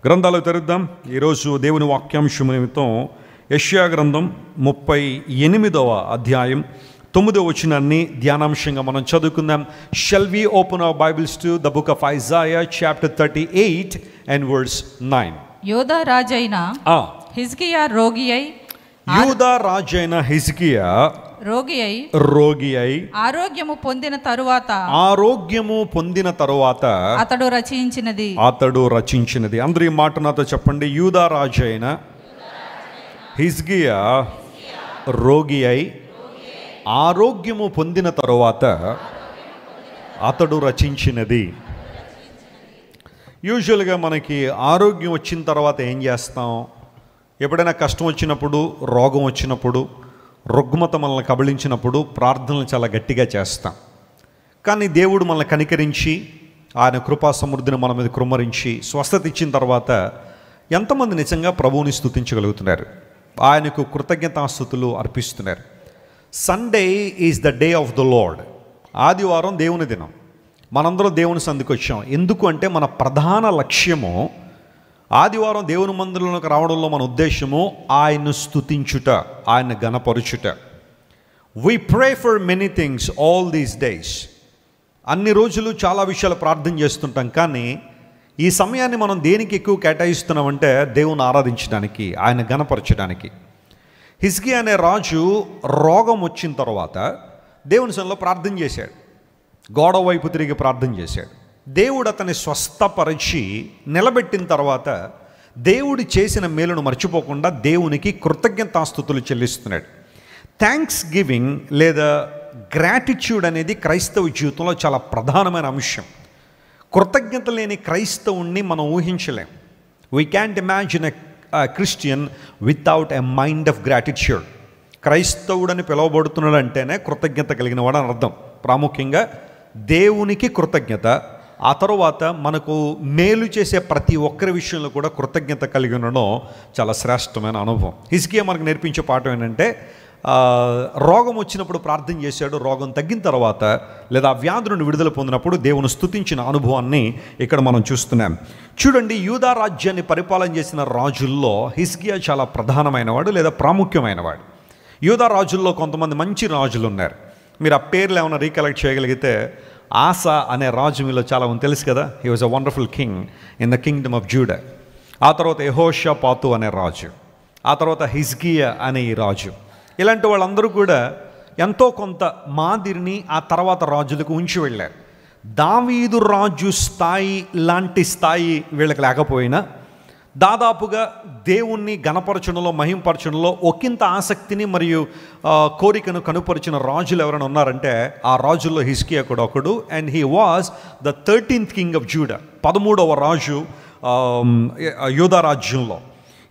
గ్రంథాలు తెరుద్దాం. ఈరోజు దేవుని వాక్యాంశం నిమిత్తం యెషయా గ్రంథం 38వ అధ్యాయం 9వ వచనాన్ని ధ్యానాంశంగా మనం చదువుకుందాం. Shall we open our bibles to the book of Isaiah chapter 38 and verse 9. యోదా రాజైన హిజ్కియా యూదా రాజైన హిజ్కియా రోగి అయి ఆరోగ్యము పొందిన తరువాత అతడు రచించినది. అందరూ ఈ మాట నాతో చెప్పండి. యూదా రాజైన హిజ్కియా రోగి అయి ఆరోగ్యము పొందిన తరువాత అతడు రచించినది. యూజువల్గా మనకి ఆరోగ్యం వచ్చిన తర్వాత ఏం చేస్తాం? ఎప్పుడైనా కష్టం వచ్చినప్పుడు, రోగం వచ్చినప్పుడు, రుగ్మత మనల్ని కబళించినప్పుడు ప్రార్థనలు చాలా గట్టిగా చేస్తాం. కానీ దేవుడు మనల్ని కనికరించి ఆయన కృపా సమృద్ధిని మన మీద కృమ్మరించి స్వస్థత ఇచ్చిన తర్వాత ఎంతమంది నిజంగా ప్రభువుని స్తుతించగలుగుతున్నారు? ఆయనకు కృతజ్ఞతాస్తుతులు అర్పిస్తున్నారు. Sunday is the day of the Lord. ఆదివారం దేవుని దినం. మనందరం దేవుని సంధికి వచ్చాం. ఎందుకు అంటే మన ప్రధాన లక్ష్యము ఆదివారం దేవుని మందిరంలోకి రావడంలో మన ఉద్దేశము ఆయన్ను స్తుతించుట, ఆయన్ని గణపరుచుట. We pray for many things all these days. అన్ని రోజులు చాలా విషయాలు ప్రార్థన చేస్తుంటాం. కానీ ఈ సమయాన్ని మనం దేనికి ఎక్కువ కేటాయిస్తున్నామంటే దేవుని ఆరాధించడానికి, ఆయన గణపరచడానికి. హిజ్కియా అనే రాజు రోగం వచ్చిన తర్వాత దేవుని సన్నిధిలో ప్రార్థన చేశాడు. గోడ వైపు తిరిగి ప్రార్థన చేశాడు. దేవుడు అతన్ని స్వస్థపరిచి నిలబెట్టిన తర్వాత దేవుడు చేసిన మేలును మర్చిపోకుండా దేవునికి కృతజ్ఞతాస్తుతులు చెల్లిస్తున్నాడు. థ్యాంక్స్ గివింగ్ లేదా గ్రాటిట్యూడ్ అనేది క్రైస్తవ జీవితంలో చాలా ప్రధానమైన అంశం. కృతజ్ఞత లేని క్రైస్తవుణ్ణి మనం ఊహించలేం. We can't imagine a Christian without a mind of gratitude. క్రైస్తవుడని పిలువబడుతున్నాడు అంటేనే కృతజ్ఞత కలిగిన వాడు అని అర్థం. ప్రాముఖ్యంగా దేవునికి కృతజ్ఞత, ఆ తర్వాత మనకు మేలు చేసే ప్రతి ఒక్కరి విషయంలో కూడా కృతజ్ఞత కలిగి ఉండడం చాలా శ్రేష్టమైన అనుభవం. హిజ్కియా మనకు నేర్పించే పాఠం ఏంటంటే, రోగం వచ్చినప్పుడు ప్రార్థన చేశాడు. రోగం తగ్గిన తర్వాత లేదా వ్యాధి నుండి విడుదల పొందినప్పుడు దేవుని స్తుతించిన అనుభవాన్ని ఇక్కడ మనం చూస్తున్నాం. చూడండి, యూదా రాజ్యాన్ని పరిపాలన చేసిన రాజుల్లో హిజ్కియా చాలా ప్రధానమైనవాడు లేదా ప్రాముఖ్యమైనవాడు. యూదా రాజుల్లో కొంతమంది మంచి రాజులు ఉన్నారు. మీరు ఆ పేర్లు ఏమైనా రీకలెక్ట్ చేయగలిగితే, ఆసా అనే రాజు మీలో చాలా మంది తెలుసు కదా. He was a wonderful king in the Kingdom of JUDA. ఆ తర్వాత యెహోషాపాతు అనే రాజు, ఆ తర్వాత హిజ్కియా అనే ఈ రాజు. ఇలాంటి వాళ్ళందరూ కూడా ఎంతో కొంత మాదిరిని ఆ తర్వాత రాజులకు ఉంచి వెళ్ళారు. దావీదు రాజు స్థాయి లాంటి స్థాయి వీళ్ళకి లేకపోయినా దాదాపుగా దేవుణ్ణి గణపరచడంలో, మహింపరచడంలో ఒకంత ఆసక్తిని మరియు కోరికను కనుపరిచిన రాజులు ఎవరైనా ఉన్నారంటే ఆ రాజుల్లో హిజ్కియా కూడా ఒకడు. And he was the 13th king of Judah, 13వ రాజు యూదా రాజ్యంలో.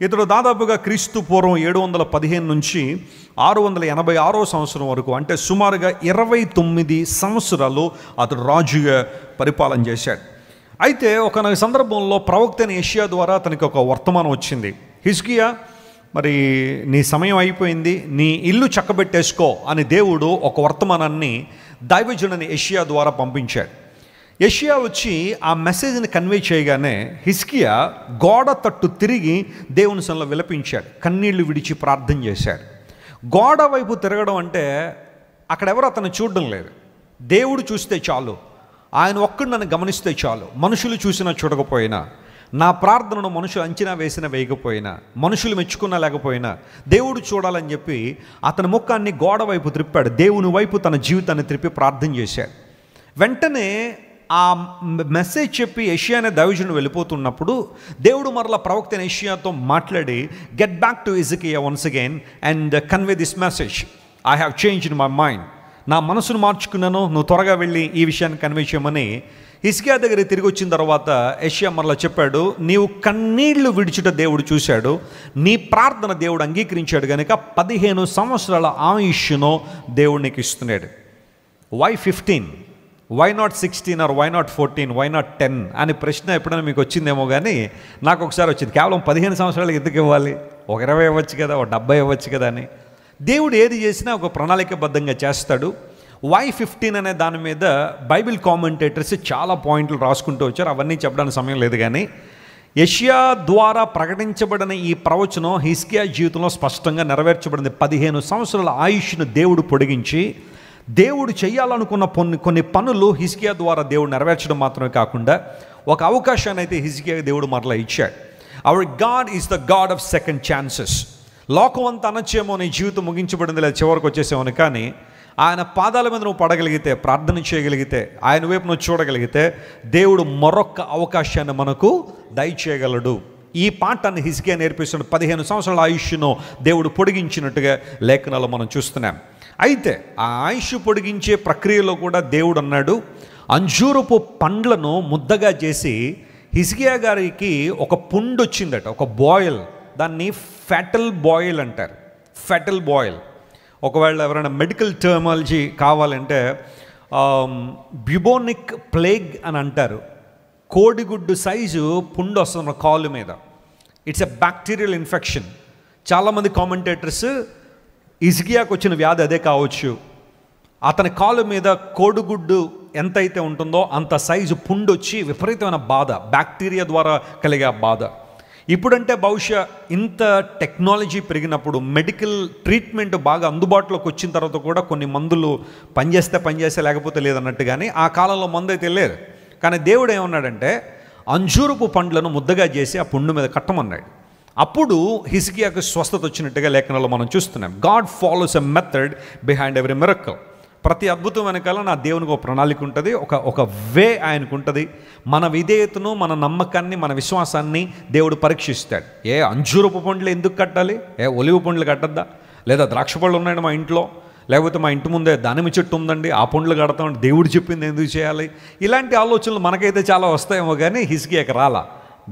ఇతడు దాదాపుగా క్రీస్తు పూర్వం 715 నుంచి 686వ సంవత్సరం వరకు, అంటే సుమారుగా 29 సంవత్సరాలు అతడు రాజుగా పరిపాలన చేశాడు. అయితే ఒక సందర్భంలో ప్రవక్త అయిన యెషయా ద్వారా అతనికి ఒక వర్తమానం వచ్చింది. హిజ్కియా, మరి నీ సమయం అయిపోయింది, నీ ఇల్లు చక్కబెట్టేసుకో అని దేవుడు ఒక వర్తమానాన్ని దైవజనుడైన యెషయా ద్వారా పంపించాడు. యెషయా వచ్చి ఆ మెసేజ్ని కన్వే చేయగానే హిజ్కియా గోడ తట్టు తిరిగి దేవుని సన్నిధిలో విలపించాడు. కన్నీళ్లు విడిచి ప్రార్థన చేశాడు. గోడ వైపు తిరగడం అంటే అక్కడ ఎవరు అతను చూడడం లేదు. దేవుడు చూస్తే చాలు, ఆయన ఒక్కడు నన్ను గమనిస్తే చాలు. మనుషులు చూసినా చూడకపోయినా, నా ప్రార్థనను మనుషులు అంచనా వేసినా వేయకపోయినా, మనుషులు మెచ్చుకున్నా లేకపోయినా దేవుడు చూడాలని చెప్పి అతని ముఖాన్ని గోడ వైపు త్రిప్పాడు. దేవుని వైపు తన జీవితాన్ని త్రిప్పి ప్రార్థన చేశాడు. వెంటనే ఆ మెసేజ్ చెప్పి యెషయా అనే దైవజనుడు వెళ్ళిపోతున్నప్పుడు దేవుడు మరలా ప్రవక్త అయిన యెషయాతో మాట్లాడి, గెట్ బ్యాక్ టు హిజ్కియా once again and convey this message. I have changed my mind. నా మనసును మార్చుకున్నాను, నువ్వు త్వరగా వెళ్ళి ఈ విషయాన్ని కన్వే చేయమని హిజ్కియా దగ్గర తిరిగి వచ్చిన తర్వాత యెషయా మరలా చెప్పాడు, నీవు కన్నీళ్లు విడిచుట దేవుడు చూశాడు, నీ ప్రార్థన దేవుడు అంగీకరించాడు కనుక 15 సంవత్సరాల ఆయుష్ను దేవుడు నీకు ఇస్తున్నాడు. Why 15? Why not 16 or why not 14? Why not 10 అనే ప్రశ్న ఎప్పుడైనా మీకు వచ్చిందేమో, కానీ నాకు ఒకసారి వచ్చింది. కేవలం 15 సంవత్సరాలకు ఎందుకు ఇవ్వాలి? ఒక 20 ఇవ్వచ్చు కదా, ఒక 70 ఇవ్వచ్చు కదా అని. దేవుడు ఏది చేసినా ఒక ప్రణాళికబద్ధంగా చేస్తాడు. వై 15 అనే దాని మీద బైబిల్ కామెంటేటర్స్ చాలా పాయింట్లు రాసుకుంటూ వచ్చారు. అవన్నీ చెప్పడానికి సమయం లేదు. కానీ యెషయా ద్వారా ప్రకటించబడిన ఈ ప్రవచనం హిజ్కియా జీవితంలో స్పష్టంగా నెరవేర్చబడింది. 15 సంవత్సరాల ఆయుష్ను దేవుడు పొడిగించి దేవుడు చేయాలనుకున్న కొన్ని పనులు హిజ్కియా ద్వారా దేవుడు నెరవేర్చడం మాత్రమే కాకుండా ఒక అవకాశాన్ని అయితే హిజ్కియా దేవుడు మరలా ఇచ్చాడు. Hour God is the God of second chances. లోకం అంతా అనొచ్చేమో నీ జీవితం ముగించబడింది లేదా చివరికి వచ్చేసేమని, కానీ ఆయన పాదాల మీద నువ్వు పడగలిగితే, ప్రార్థన చేయగలిగితే, ఆయన వైపు నువ్వు చూడగలిగితే దేవుడు మరొక అవకాశాన్ని మనకు దయచేయగలడు. ఈ పాఠాన్ని హిజ్కియా నేర్పిస్తున్న 15 సంవత్సరాల ఆయుష్ను దేవుడు పొడిగించినట్టుగా లేఖనాలు మనం చూస్తున్నాం. అయితే ఆ ఆయుష్ పొడిగించే ప్రక్రియలో కూడా దేవుడు అన్నాడు, అంజూరపు పండ్లను ముద్దగా చేసి హిజ్కియా గారికి ఒక పుండు వచ్చిందట, ఒక బాయిల్, దాన్ని ఫ్యాటల్ బాయిల్ అంటారు. ఫ్యాటల్ బాయిల్, ఒకవేళ ఎవరైనా మెడికల్ టర్మాలజీ కావాలంటే బ్యూబోనిక్ ప్లేగ్ అని అంటారు. కోడిగుడ్డు సైజు పుండు వస్తుంది కాలు మీద. It's a bacterial infection. చాలామంది కామెంటేటర్స్ హిజ్కియాకు వచ్చిన వ్యాధి అదే కావచ్చు. అతని కాలు మీద కోడిగుడ్డు ఎంతైతే ఉంటుందో అంత సైజు పుండు వచ్చి విపరీతమైన బాధ, బ్యాక్టీరియా ద్వారా కలిగే బాధ. ఇప్పుడంటే బహుశా ఇంత టెక్నాలజీ పెరిగినప్పుడు, మెడికల్ ట్రీట్మెంట్ బాగా అందుబాటులోకి వచ్చిన తర్వాత కూడా కొన్ని మందులు పనిచేస్తే లేకపోతే లేదన్నట్టుగానే ఆ కాలంలో మందు అయితే లేదు. కానీ దేవుడు ఏమన్నాడంటే అంజూరపు పండ్లను ముద్దగా చేసి ఆ పుండు మీద కట్టమన్నాడు. అప్పుడు హిజ్కియాకు స్వస్థత వచ్చినట్టుగా లేఖనాల్లో మనం చూస్తున్నాం. God follows a method behind every miracle. ప్రతి అద్భుతం వెనకాల నా దేవునికి ఒక ప్రణాళిక ఉంటుంది, ఒక వే ఆయనకు ఉంటుంది. మన విధేయతను, మన నమ్మకాన్ని, మన విశ్వాసాన్ని దేవుడు పరీక్షిస్తాడు. అంజూరపు పండ్లు ఎందుకు కట్టాలి? ఒలివ పండ్లు కట్టద్దా? లేదా ద్రాక్ష పళ్ళు ఉన్నాయండి మా ఇంట్లో, లేకపోతే మా ఇంటి ముందే దానిమ్మ చెట్టు ఉందండి, ఆ పండ్లు కడతామంటే దేవుడు చెప్పింది ఎందుకు చేయాలి? ఇలాంటి ఆలోచనలు మనకైతే చాలా వస్తాయేమో, కానీ హిజ్కియాకి రాలా.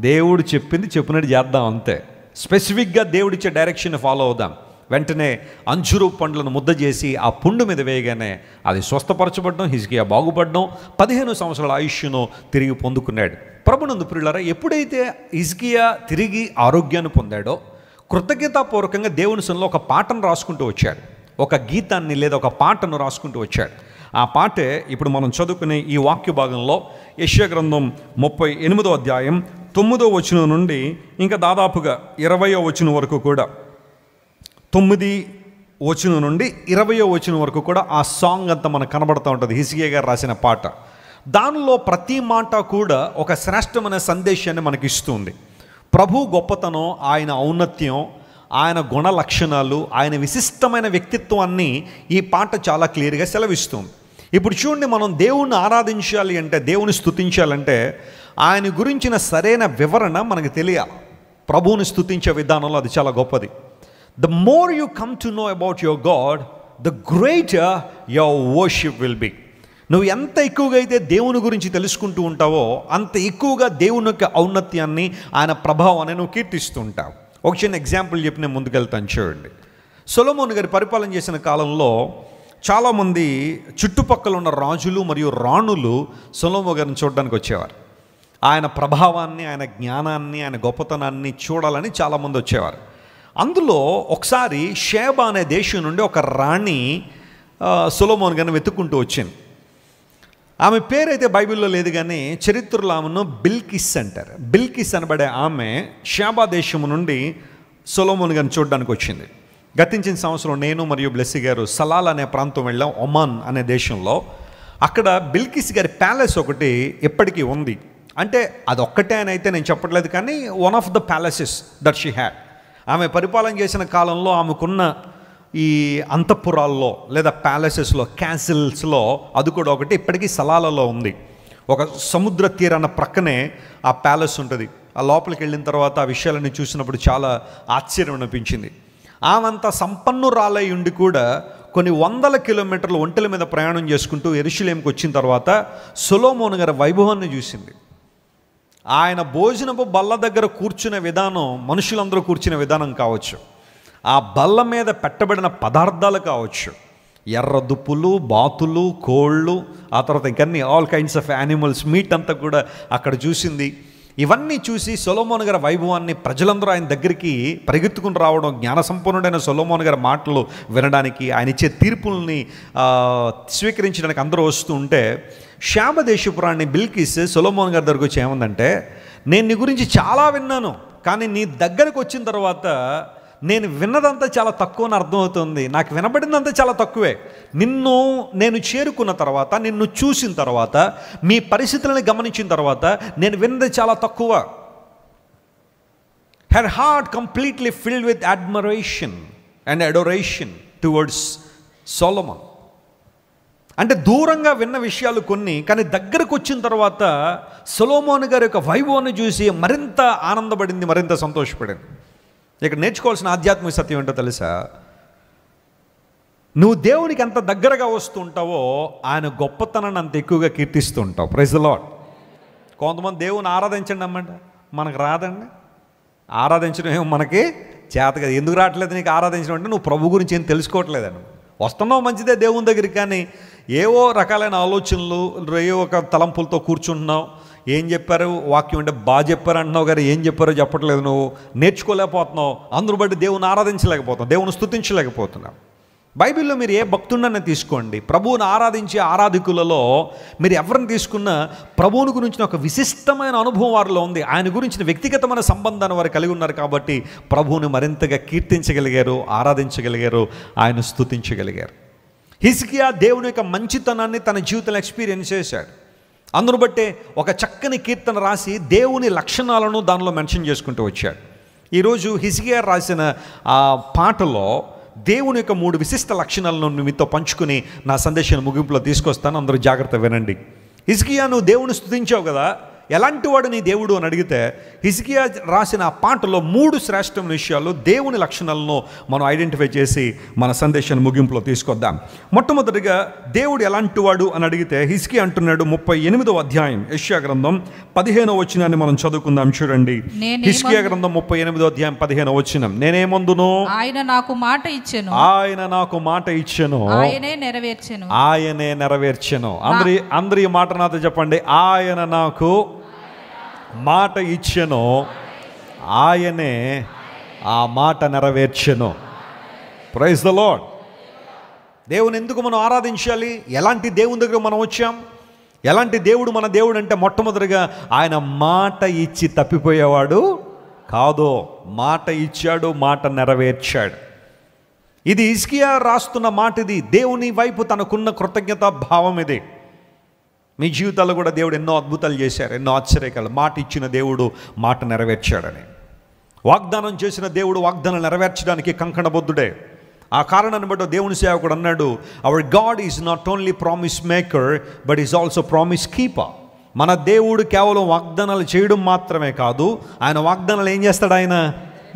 దేవుడు చెప్పినట్టు చేద్దాం అంతే. స్పెసిఫిక్గా దేవుడిచ్చే డైరెక్షన్ ఫాలో అవుదాం. వెంటనే అంజూరు పండ్లను ముద్ద చేసి ఆ పుండు మీద వేయగానే అది స్వస్థపరచబడడం, హిజ్కియా బాగుపడడం, 15 సంవత్సరాల ఆయుష్ను తిరిగి పొందుకున్నాడు. ప్రభునందు ప్రియులారా, ఎప్పుడైతే హిజ్కియా తిరిగి ఆరోగ్యాన్ని పొందాడో కృతజ్ఞతాపూర్వకంగా దేవుని సన్నిధిలో ఒక పాటను రాసుకుంటూ వచ్చాడు. ఒక గీతాన్ని లేదా ఒక పాటను రాసుకుంటూ వచ్చాడు. ఆ పాటే ఇప్పుడు మనం చదువుకునే ఈ వాక్య భాగంలో యెషయా గ్రంథం 38వ అధ్యాయం 9వ వచనం నుండి ఇంకా దాదాపుగా 20వ వచనం వరకు కూడా, 9 వచనం నుండి 20వ వచనం వరకు కూడా ఆ సాంగ్ అంతా మనకు కనబడుతూ ఉంటుంది. హిజ్కియా గారు రాసిన పాట. దానిలో ప్రతి మాట కూడా ఒక శ్రేష్టమైన సందేశాన్ని మనకి ఇస్తుంది. ప్రభు గొప్పతనం, ఆయన ఔన్నత్యం, ఆయన గుణ లక్షణాలు, ఆయన విశిష్టమైన వ్యక్తిత్వాన్ని ఈ పాట చాలా క్లియర్గా సెలవిస్తుంది. ఇప్పుడు చూడండి, మనం దేవుణ్ణి ఆరాధించాలి అంటే, దేవుని స్తుతించాలంటే ఆయన గురించిన సరైన వివరణ మనకు తెలియాలి. ప్రభువుని స్తుతించే విధానంలో అది చాలా గొప్పది. The more you come to know about your God, the greater your worship will be. నువ్వు ఎంత ఎక్కువగా అయితే దేవుని గురించి తెలుసుకుంటూ ఉంటావో అంత ఎక్కువగా దేవుని యొక్క ఔన్నత్యాన్ని, ఆయన ప్రభావాన్ని నువ్వు కీర్తిస్తూ ఉంటావు. ఒక చిన్న ఎగ్జాంపుల్ చెప్పి నేను ముందుకెళ్తాను చూడండి. సొలొమోను గారి పరిపాలన చేసిన కాలంలో చాలామంది చుట్టుపక్కల ఉన్న రాజులు మరియు రాణులు సొలొమోను గారిని చూడడానికి వచ్చేవారు. ఆయన ప్రభావాన్ని, ఆయన జ్ఞానాన్ని, ఆయన గొప్పతనాన్ని చూడాలని చాలామంది వచ్చేవారు. అందులో ఒకసారి షేబా అనే దేశం నుండి ఒక రాణి సొలొమోను గారిని వెతుక్కుంటూ వచ్చింది. ఆమె పేరైతే బైబిల్లో లేదు, కానీ చరిత్రలో ఆమెను బిల్కిస్ అంటారు. బిల్కిస్ అనబడే ఆమె షేబా దేశము నుండి సొలొమోను గారిని చూడడానికి వచ్చింది. గతించిన సంవత్సరం నేను మరియు బ్లెస్సీ గారు సలాల్ అనే ప్రాంతం వెళ్ళాం, ఒమాన్ అనే దేశంలో. అక్కడ బిల్కిస్ గారి ప్యాలెస్ ఒకటి ఎప్పటికీ ఉంది. అంటే అది ఒక్కటే అని అయితే నేను చెప్పట్లేదు, కానీ one of the palaces that she had. ఆమె పరిపాలన చేసిన కాలంలో ఆమెకున్న ఈ అంతఃపురాల్లో లేదా ప్యాలెసెస్లో, క్యాసిల్స్లో అది కూడా ఒకటి ఇప్పటికీ సలాలలో ఉంది. ఒక సముద్ర తీరాన ప్రక్కనే ఆ ప్యాలెస్ ఉంటుంది. ఆ లోపలికి వెళ్ళిన తర్వాత ఆ విషయాలన్నీ చూసినప్పుడు చాలా ఆశ్చర్యం అనిపించింది. ఆమెంత సంపన్నురాలై ఉండి కూడా కొన్ని వందల కిలోమీటర్లు ఒంటెల మీద ప్రయాణం చేసుకుంటూ యెరూషలేముకి వచ్చిన తర్వాత సొలొమోను గారి వైభవాన్ని చూసింది. ఆయన భోజనపు బల్ల దగ్గర కూర్చునే విధానం, మనుషులందరూ కూర్చునే విధానం కావచ్చు, ఆ బల్ల మీద పెట్టబడిన పదార్థాలు కావచ్చు, ఎర్ర దుప్పులు, బాతులు, కోళ్ళు, ఆ తర్వాత ఇంకన్నీ all kinds of animals, meat అంతా కూడా అక్కడ చూసింది. ఇవన్నీ చూసి సొలొమోను గారి వైభవాన్ని, ప్రజలందరూ ఆయన దగ్గరికి పరిగెత్తుకుని రావడం, జ్ఞాన సంపన్నుడైన సొలొమోను గారి మాటలు వినడానికి, ఆయన ఇచ్చే తీర్పుల్ని స్వీకరించడానికి అందరూ వస్తూ ఉంటే షేబా దేశపు రాణి బిల్కిస్ సొలొమోను గారి దగ్గరకు వచ్చి ఏమందంటే, నేను నీ గురించి చాలా విన్నాను, కానీ నీ దగ్గరకు వచ్చిన తర్వాత నేను విన్నదంతా చాలా తక్కువ అని అర్థమవుతుంది, నాకు వినబడిందంతా చాలా తక్కువే. నిన్ను నేను చేరుకున్న తర్వాత, నిన్ను చూసిన తర్వాత, మీ పరిస్థితులను గమనించిన తర్వాత నేను విన్నది చాలా తక్కువ. Her heart completely filled with admiration and adoration towards Solomon. అంటే దూరంగా విన్న విషయాలు కొన్ని, కానీ దగ్గరకు వచ్చిన తర్వాత సొలొమోను గారి యొక్క వైభవాన్ని చూసి మరింత ఆనందపడింది, మరింత సంతోషపడింది. ఇక్కడ నేర్చుకోవాల్సిన ఆధ్యాత్మిక సత్యం ఏంటో తెలుసా? నువ్వు దేవునికి ఎంత దగ్గరగా వస్తూ ఉంటావో ఆయన గొప్పతనాన్ని అంత ఎక్కువగా కీర్తిస్తూ ఉంటావు. Praise the lord. కొంతమంది దేవుని ఆరాధించండి అమ్మంట, మనకు రాదండి. ఆరాధించడం ఏమో మనకి చేత కదా. ఎందుకు రావట్లేదు నీకు ఆరాధించడం అంటే నువ్వు ప్రభు గురించి ఏం తెలుసుకోవట్లేదని. వస్తున్నావు మంచిదే దేవుని దగ్గరికి, కానీ ఏవో రకాలైన ఆలోచనలు, ఏవో ఒక తలంపులతో కూర్చుంటున్నావు. ఏం చెప్పారు వాక్యం అంటే బాగా చెప్పారు అంటున్నావు, కానీ ఏం చెప్పారో చెప్పట్లేదు, నువ్వు నేర్చుకోలేకపోతున్నావు. అందును బట్టి దేవుని ఆరాధించలేకపోతున్నావు, దేవుని స్తుతించలేకపోతున్నావు. బైబిల్లో మీరు ఏ భక్తుడినైనా తీసుకోండి, ప్రభువుని ఆరాధించే ఆరాధికులలో మీరు ఎవరిని తీసుకున్నా ప్రభువుని గురించిన ఒక విశిష్టమైన అనుభవం వారిలో ఉంది. ఆయన గురించిన వ్యక్తిగతమైన సంబంధాన్ని వారు కలిగి ఉన్నారు కాబట్టి ప్రభువుని మరింతగా కీర్తించగలిగారు, ఆరాధించగలిగారు, ఆయన స్తుతించగలిగారు. హిజ్కియా దేవుని యొక్క మంచితనాన్ని తన జీవితంలో ఎక్స్పీరియన్స్ చేశాడు. అందును బట్టే ఒక చక్కని కీర్తన రాసి దేవుని లక్షణాలను దానిలో మెన్షన్ చేసుకుంటూ వచ్చాడు. ఈరోజు హిజ్కియా రాసిన ఆ పాటలో దేవుని యొక్క 3 విశిష్ట లక్షణాలను మీతో పంచుకుని నా సందేశాన్ని ముగింపులో తీసుకొస్తాను. అందరూ జాగ్రత్త వినండి. హిజ్కియా, నువ్వు దేవుని స్తుతించావు కదా, ఎలాంటి వాడు నీ దేవుడు అని అడిగితే హిజ్కియా రాసిన ఆ పాటలో 3 శ్రేష్టమైన విషయాలు, దేవుని లక్షణాలను మనం ఐడెంటిఫై చేసి మన సందేశాన్ని ముగింపులో తీసుకొద్దాం. మొట్టమొదటిగా దేవుడు ఎలాంటి వాడు అని అడిగితే హిజ్కియా అంటున్నాడు, 38వ అధ్యాయం యెషయా గ్రంథం 15వ వచనాన్ని మనం చదువుకుందాం. చూడండి, హిజ్కియా గ్రంథం 38వ అధ్యాయం 15వ వచనం. నేనేమందును, ఆయన నాకు మాట ఇచ్చెను, ఆయన నాకు మాట ఇచ్చెను, ఆయనే నెరవేర్చెను, ఆయనే నెరవేర్చెను. అందరి ఈ మాట నాతో చెప్పండి, ఆయన నాకు మాట ఇచ్చెను, ఆయనే ఆ మాట నెరవేర్చెను. Praise the lord. దేవుని ఎందుకు మనం ఆరాధించాలి? ఎలాంటి దేవుని దగ్గర మనం వచ్చాం? ఎలాంటి దేవుడు మన దేవుడు అంటే మొట్టమొదటిగా ఆయన మాట ఇచ్చి తప్పిపోయేవాడు కాదు, మాట ఇచ్చాడు, మాట నెరవేర్చాడు. ఇది హిజ్కియా రాస్తున్న మాట. ఇది దేవుని వైపు తనకున్న కృతజ్ఞత భావం. ఇది మీ జీవితాల్లో కూడా దేవుడు ఎన్నో అద్భుతాలు చేశారు, ఎన్నో ఆశ్చర్యకాలు. మాట ఇచ్చిన దేవుడు మాట నెరవేర్చాడని, వాగ్దానం చేసిన దేవుడు వాగ్దానం నెరవేర్చడానికి కంకణబద్ధుడే. ఆ కారణాన్ని బట్టి దేవుని సేవకుడు అన్నాడు, hour God is not only promise maker but is also promise keeper. మన దేవుడు కేవలం వాగ్దానాలు చేయడం మాత్రమే కాదు, ఆయన వాగ్దానాలు ఏం చేస్తాడు? ఆయన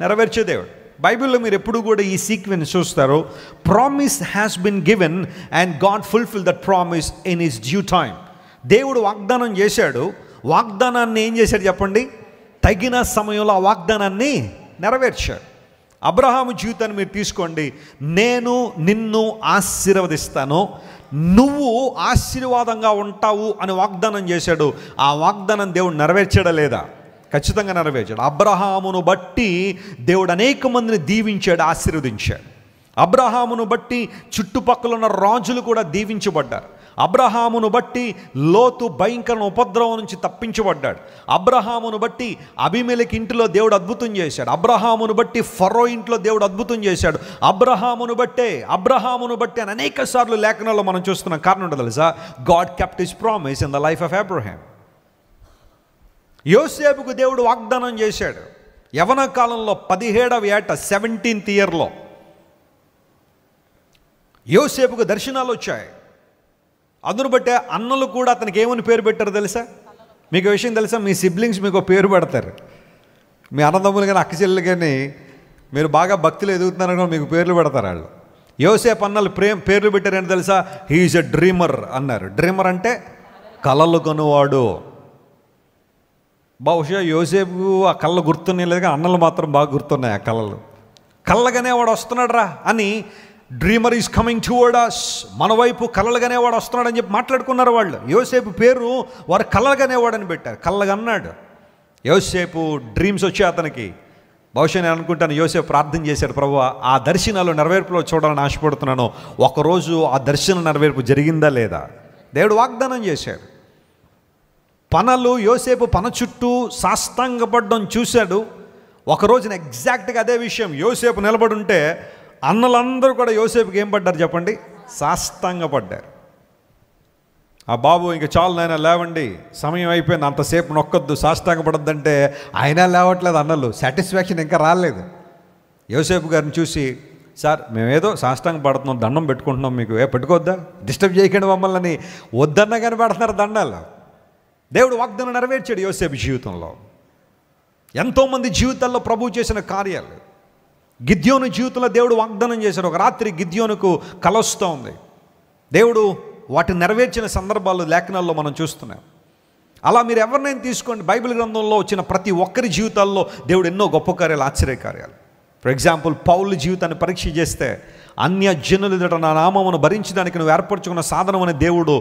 నెరవేర్చే దేవుడు. బైబిల్లో మీరు ఎప్పుడు కూడా ఈ సీక్వెన్స్ చూస్తారు. Promise has been given and God fulfil that promise in his due time. దేవుడు వాగ్దానం చేశాడు, వాగ్దానాన్ని ఏం చేశాడు చెప్పండి? తగిన సమయంలో ఆ వాగ్దానాన్ని నెరవేర్చాడు. అబ్రహాము జీవితాన్ని మీరు తీసుకోండి. నేను నిన్ను ఆశీర్వదిస్తాను, నువ్వు ఆశీర్వాదంగా ఉంటావు అని వాగ్దానం చేశాడు. ఆ వాగ్దానం దేవుడు నెరవేర్చాడా లేదా? ఖచ్చితంగా నెరవేర్చాడు. అబ్రహామును బట్టి దేవుడు అనేక మందిని దీవించాడు, ఆశీర్వదించాడు. అబ్రహామును బట్టి చుట్టుపక్కల ఉన్న రాజులు కూడా దీవించబడ్డారు. అబ్రహామును బట్టి లోతు భయంకర ఉపద్రవం నుంచి తప్పించబడ్డాడు. అబ్రహామును బట్టి అబీమెలెకు ఇంటిలో దేవుడు అద్భుతం చేశాడు. అబ్రహామును బట్టి ఫరో ఇంట్లో దేవుడు అద్భుతం చేశాడు. అబ్రహామును బట్టి అని అనేక సార్లు లేఖనాల్లో మనం చూస్తున్నాం. కారణం తెలుసా? God kept his promise in the life of Abraham. యోసేపుకు దేవుడు వాగ్దానం చేశాడు. యవన కాలంలో 17వ ఏట 17th ఇయర్లో యోసేపుకు దర్శనాలు వచ్చాయి. అందును బట్టే అన్నలు కూడా అతనికి ఏమని పేరు పెట్టారు తెలుసా? మీకు విషయం తెలుసా? మీ సిబ్లింగ్స్ మీకు పేరు పెడతారు. మీ అన్నదమ్ములు కానీ అక్క చెల్లెలు కానీ మీరు బాగా భక్తులు ఎదుగుతున్నారని మీకు పేర్లు పెడతారు వాళ్ళు. యోసేపు అన్నలు పేర్లు పెట్టారని తెలుసా? హీఈస్ ఎ డ్రీమర్ అన్నారు. డ్రీమర్ అంటే కలలు కొనువాడు. బహుశా యోసేపు ఆ కళ్ళ గుర్తున్నాయి లేదు, అన్నలు మాత్రం బాగా గుర్తున్నాయి ఆ కళలు. కళ్ళగానే వాడు వస్తున్నాడు రా అని, డ్రీమర్ ఈజ్ కమింగ్ టువర్డ్ అస్, మన వైపు కళ్ళగానే వాడు వస్తున్నాడు అని చెప్పి మాట్లాడుకున్నారు వాళ్ళు. యోసేపు పేరు వారు కళ్ళగానేవాడు అని పెట్టారు. కళ్ళగన్నాడు యోసేపు. డ్రీమ్స్ వచ్చాయి అతనికి. బహుశా నేను అనుకుంటాను యోసేపు ప్రార్థన చేశాడు, ప్రభువా ఆ దర్శనాలు నెరవేర్పులో చూడాలని ఆశపడుతున్నాను. ఒకరోజు ఆ దర్శనం నెరవేర్పు జరిగిందా లేదా? దేవుడు వాగ్దానం చేశాడు. పనలు యోసేపు పన చుట్టూ సాష్టాంగపడడం చూశాడు. ఒక రోజున ఎగ్జాక్ట్గా అదే విషయం యోసేపు నిలబడి ఉంటే అన్నలందరూ కూడా యోసేపుకి ఏం పడ్డారు చెప్పండి? సాష్టాంగపడ్డారు. ఆ బాబు ఇంక చాలు నాయన లేవండి, సమయం అయిపోయింది, అంతసేపు నొక్కొద్దు, సాష్టాంగపడొద్దంటే ఆయన లేవట్లేదు. అన్నలు సాటిస్ఫాక్షన్ ఇంకా రాలేదు. యోసేపు గారిని చూసి, సార్ మేమేదో సాష్టాంగ పడుతున్నాం, దండం పెట్టుకుంటున్నాం, మీకు పెట్టుకోవద్దా, డిస్టర్బ్ చేయకండి మమ్మల్ని వద్దన్నా కానీ పెడుతున్నారు దండాలు. దేవుడు వాగ్దానం నెరవేర్చాడు యోసేపు జీవితంలో. ఎంతోమంది జీవితాల్లో ప్రభువు చేసిన కార్యాలు. గిద్యోను జీవితంలో దేవుడు వాగ్దానం చేశాడు. ఒక రాత్రి గిద్యోనుకు కల వస్తూ ఉంది. దేవుడు వాటిని నెరవేర్చిన సందర్భాలు లేఖనాల్లో మనం చూస్తున్నాం. అలా మీరు ఎవరినైనా తీసుకోండి, బైబిల్ గ్రంథంలో వచ్చిన ప్రతి ఒక్కరి జీవితాల్లో దేవుడు ఎన్నో గొప్ప కార్యాలు, ఆశ్చర్యకార్యాలు. ఫర్ ఎగ్జాంపుల్ పౌలు జీవితాన్ని పరీక్ష చేస్తే అన్య జనుల ఎదుట నా నామమును భరించడానికి నువ్వు ఏర్పరచుకున్న సాధనం అనే దేవుడు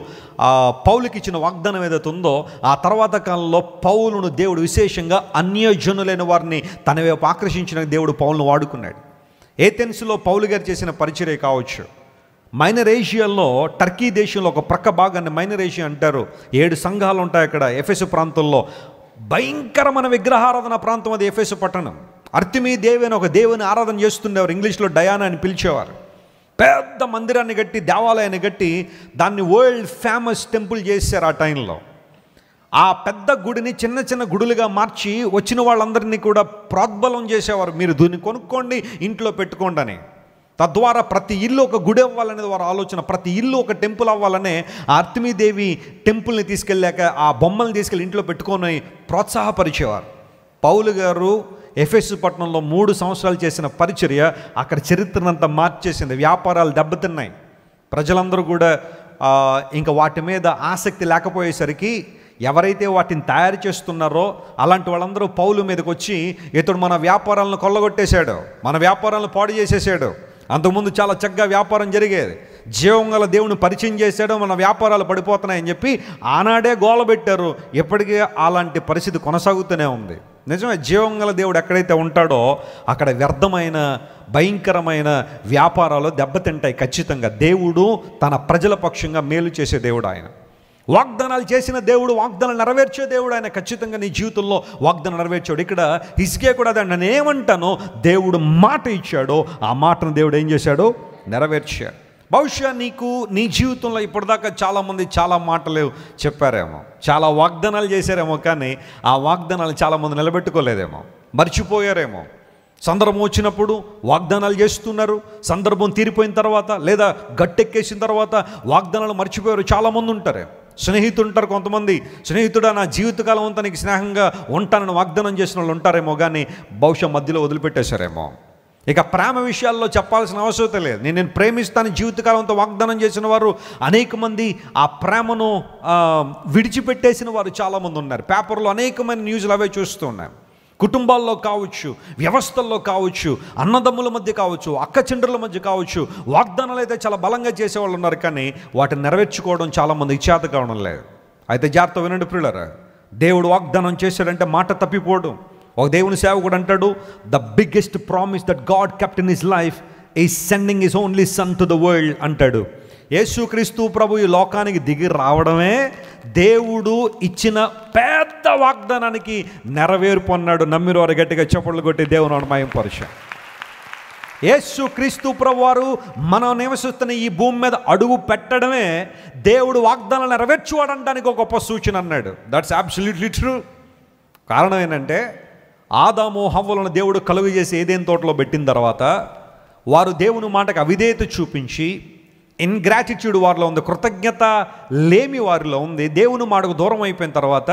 పౌలుకి ఇచ్చిన వాగ్దానం ఏదైతే ఉందో, ఆ తర్వాత కాలంలో పౌలును దేవుడు విశేషంగా అన్యజనులైన వారిని తన వైపు ఆకర్షించిన దేవుడు పౌలును వాడుకున్నాడు. ఏథెన్స్లో పౌలు గారు చేసిన పరిచర్య కావచ్చు, మైనర్ ఏషియాలో టర్కీ దేశంలో ఒక ప్రక్క భాగాన్ని మైనర్ ఏషియా అంటారు. 7 సంఘాలు ఉంటాయి అక్కడ ఎఫెసు ప్రాంతంలో. భయంకరమైన విగ్రహారాధన ప్రాంతం అది ఎఫెసు పట్టణం. అర్తిమీ దేవి అని ఒక దేవుని ఆరాధన చేస్తుండేవారు. ఇంగ్లీష్లో డయానా అని పిలిచేవారు. పెద్ద మందిరాన్ని కట్టి, దేవాలయాన్ని కట్టి దాన్ని వరల్డ్ ఫేమస్ టెంపుల్ చేశారు ఆ టైంలో. ఆ పెద్ద గుడిని చిన్న చిన్న గుడులుగా మార్చి వచ్చిన వాళ్ళందరినీ కూడా ప్రోద్బలం చేసేవారు, మీరు దీన్ని కొనుక్కోండి, ఇంట్లో పెట్టుకోండి అని. తద్వారా ప్రతి ఇల్లు ఒక గుడి అవ్వాలనేది వారి ఆలోచన. ప్రతి ఇల్లు ఒక టెంపుల్ అవ్వాలనే ఆ అర్తిమీదేవి టెంపుల్ని తీసుకెళ్ళాక ఆ బొమ్మల్ని తీసుకెళ్ళి ఇంట్లో పెట్టుకొని ప్రోత్సాహపరిచేవారు. పౌలు గారు ఎఫెసు పట్టణంలో 3 సంవత్సరాలు చేసిన పరిచర్య అక్కడ చరిత్రనంతా మార్చేసింది. వ్యాపారాలు దెబ్బతిన్నాయి. ప్రజలందరూ కూడా ఇంకా వాటి మీద ఆసక్తి లేకపోయేసరికి ఎవరైతే వాటిని తయారు చేస్తున్నారో అలాంటి వాళ్ళందరూ పౌలు మీదకి వచ్చి, ఇతడు మన వ్యాపారాలను కొల్లగొట్టేశాడు, మన వ్యాపారాలను పాడు చేసేసాడు, అంతకుముందు చాలా చక్కగా వ్యాపారం జరిగేది, జీవం గల దేవుని పరిచయం చేశాడు, మన వ్యాపారాలు పడిపోతున్నాయని చెప్పి ఆనాడే గోల పెట్టారు. ఎప్పటికీ అలాంటి పరిస్థితి కొనసాగుతూనే ఉంది. నిజమే, జీవం గల దేవుడు ఎక్కడైతే ఉంటాడో అక్కడ వ్యర్థమైన భయంకరమైన వ్యాపారాలు దెబ్బతింటాయి ఖచ్చితంగా. దేవుడు తన ప్రజల పక్షంగా మేలు చేసే దేవుడు ఆయన. వాగ్దానాలు చేసిన దేవుడు, వాగ్దానాలు నెరవేర్చే దేవుడు ఆయన. ఖచ్చితంగా నీ జీవితంలో వాగ్దానం నెరవేర్చాడు. ఇక్కడ హిజ్కియా కూడా అదే, నేను ఏమంటానో దేవుడు మాట ఇచ్చాడో ఆ మాటను దేవుడు ఏం చేశాడో నెరవేర్చాడు. బహుశా నీకు నీ జీవితంలో ఇప్పటిదాకా చాలామంది చాలా మాటలు చెప్పారేమో, చాలా వాగ్దానాలు చేశారేమో, కానీ ఆ వాగ్దానాలు చాలామంది నిలబెట్టుకోలేదేమో, మర్చిపోయారేమో. సందర్భం వచ్చినప్పుడు వాగ్దానాలు చేస్తున్నారు, సందర్భం తీరిపోయిన తర్వాత లేదా గట్టెక్కేసిన తర్వాత వాగ్దానాలు మర్చిపోయారు చాలామంది ఉంటారు. స్నేహితులు ఉంటారు, కొంతమంది స్నేహితుడా నా జీవితకాలం అంతా నీకు స్నేహంగా ఉంటానని వాగ్దానం చేసిన వాళ్ళు ఉంటారేమో, కానీ బహుశా మధ్యలో వదిలిపెట్టేశారేమో. ఇక ప్రేమ విషయాల్లో చెప్పాల్సిన అవసరం లేదు. నేను ప్రేమిస్తాను జీవితకాలంతో వాగ్దానం చేసిన వారు అనేక మంది ఆ ప్రేమను విడిచిపెట్టేసిన వారు చాలామంది ఉన్నారు. పేపర్లో అనేకమైన న్యూస్లు అవే చూస్తూ ఉన్నాయి. కుటుంబాల్లో కావచ్చు, వ్యవస్థల్లో కావచ్చు, అన్నదమ్ముల మధ్య కావచ్చు, అక్క చెండ్రుల మధ్య కావచ్చు, వాగ్దానాలు అయితే చాలా బలంగా చేసేవాళ్ళు ఉన్నారు, కానీ వాటిని నెరవేర్చుకోవడం చాలామందికి చేత కావడం లేదు. అయితే జాగ్రత్త వినండి ప్రియులారా, దేవుడు వాగ్దానం చేశాడంటే మాట తప్పిపోవడం. ఒక దేవుని సేవకుడు అంటాడు, the biggest promise that God kept in his life is sending his only sun to the world అంటాడు. యేసుక్రీస్తు ప్రభు ఈ లోకానికి దిగి రావడమే దేవుడు ఇచ్చిన పెద్ద వాగ్దానానికి నెరవేర్పు అన్నాడు. నమ్మిన వారు గట్టిగా చప్పట్లు కొట్టి దేవుని మహిమపరచారు. యేసుక్రీస్తు ప్రభు వారు మనం నివసిస్తున్న ఈ భూమి మీద అడుగు పెట్టడమే దేవుడు వాగ్దానాలు నెరవేర్చువాడడానికి ఒక గొప్ప సూచన అన్నాడు. That's absolutely true. కారణం ఏంటంటే ఆదాము హవ్వలను దేవుడు కలుగు చేసి ఏదైనా తోటలో పెట్టిన తర్వాత వారు దేవుని మాటకు అవిధేయత చూపించి ఇన్గ్రాటిట్యూడ్ వారిలో ఉంది, కృతజ్ఞత లేమి వారిలో ఉంది. దేవుని మాటకు దూరం అయిపోయిన తర్వాత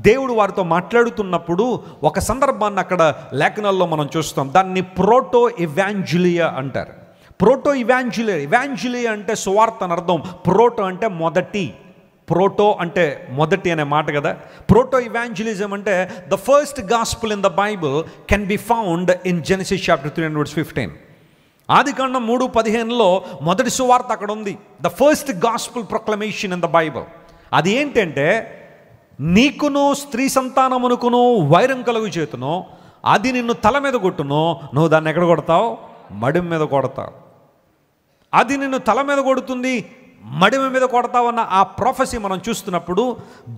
దేవుడు వారితో మాట్లాడుతున్నప్పుడు ఒక సందర్భాన్ని అక్కడ లేఖనాల్లో మనం చూస్తాం. దాన్ని ప్రోటో ఇవాంజలియా అంటారు. ప్రోటో ఇవాంజలియా అంటే సువార్త అని అర్థం. ప్రోటో అంటే మొదటి, ప్రోటో అంటే మొదటి అనే మాట కదా. ప్రోటో ఇవాంజలిజం అంటే the first gospel in the Bible can be found in Genesis chapter 3:15. ఆదికాండం 3:15లో మొదటి సువార్త అక్కడ ఉంది. The first gospel proclamation in the Bible. అది ఏంటంటే, నీకును స్త్రీ సంతానమునకును వైరం కలుగు చేతును, అది నిన్ను తల మీద కొట్టును, నువ్వు దాన్ని ఎక్కడ కొడతావు? మడిం మీద కొడతావు. అది నిన్ను తల మీద కొడుతుంది, మడిమ మీద కొడతావన్న ఆ ప్రొఫెసీ మనం చూస్తున్నప్పుడు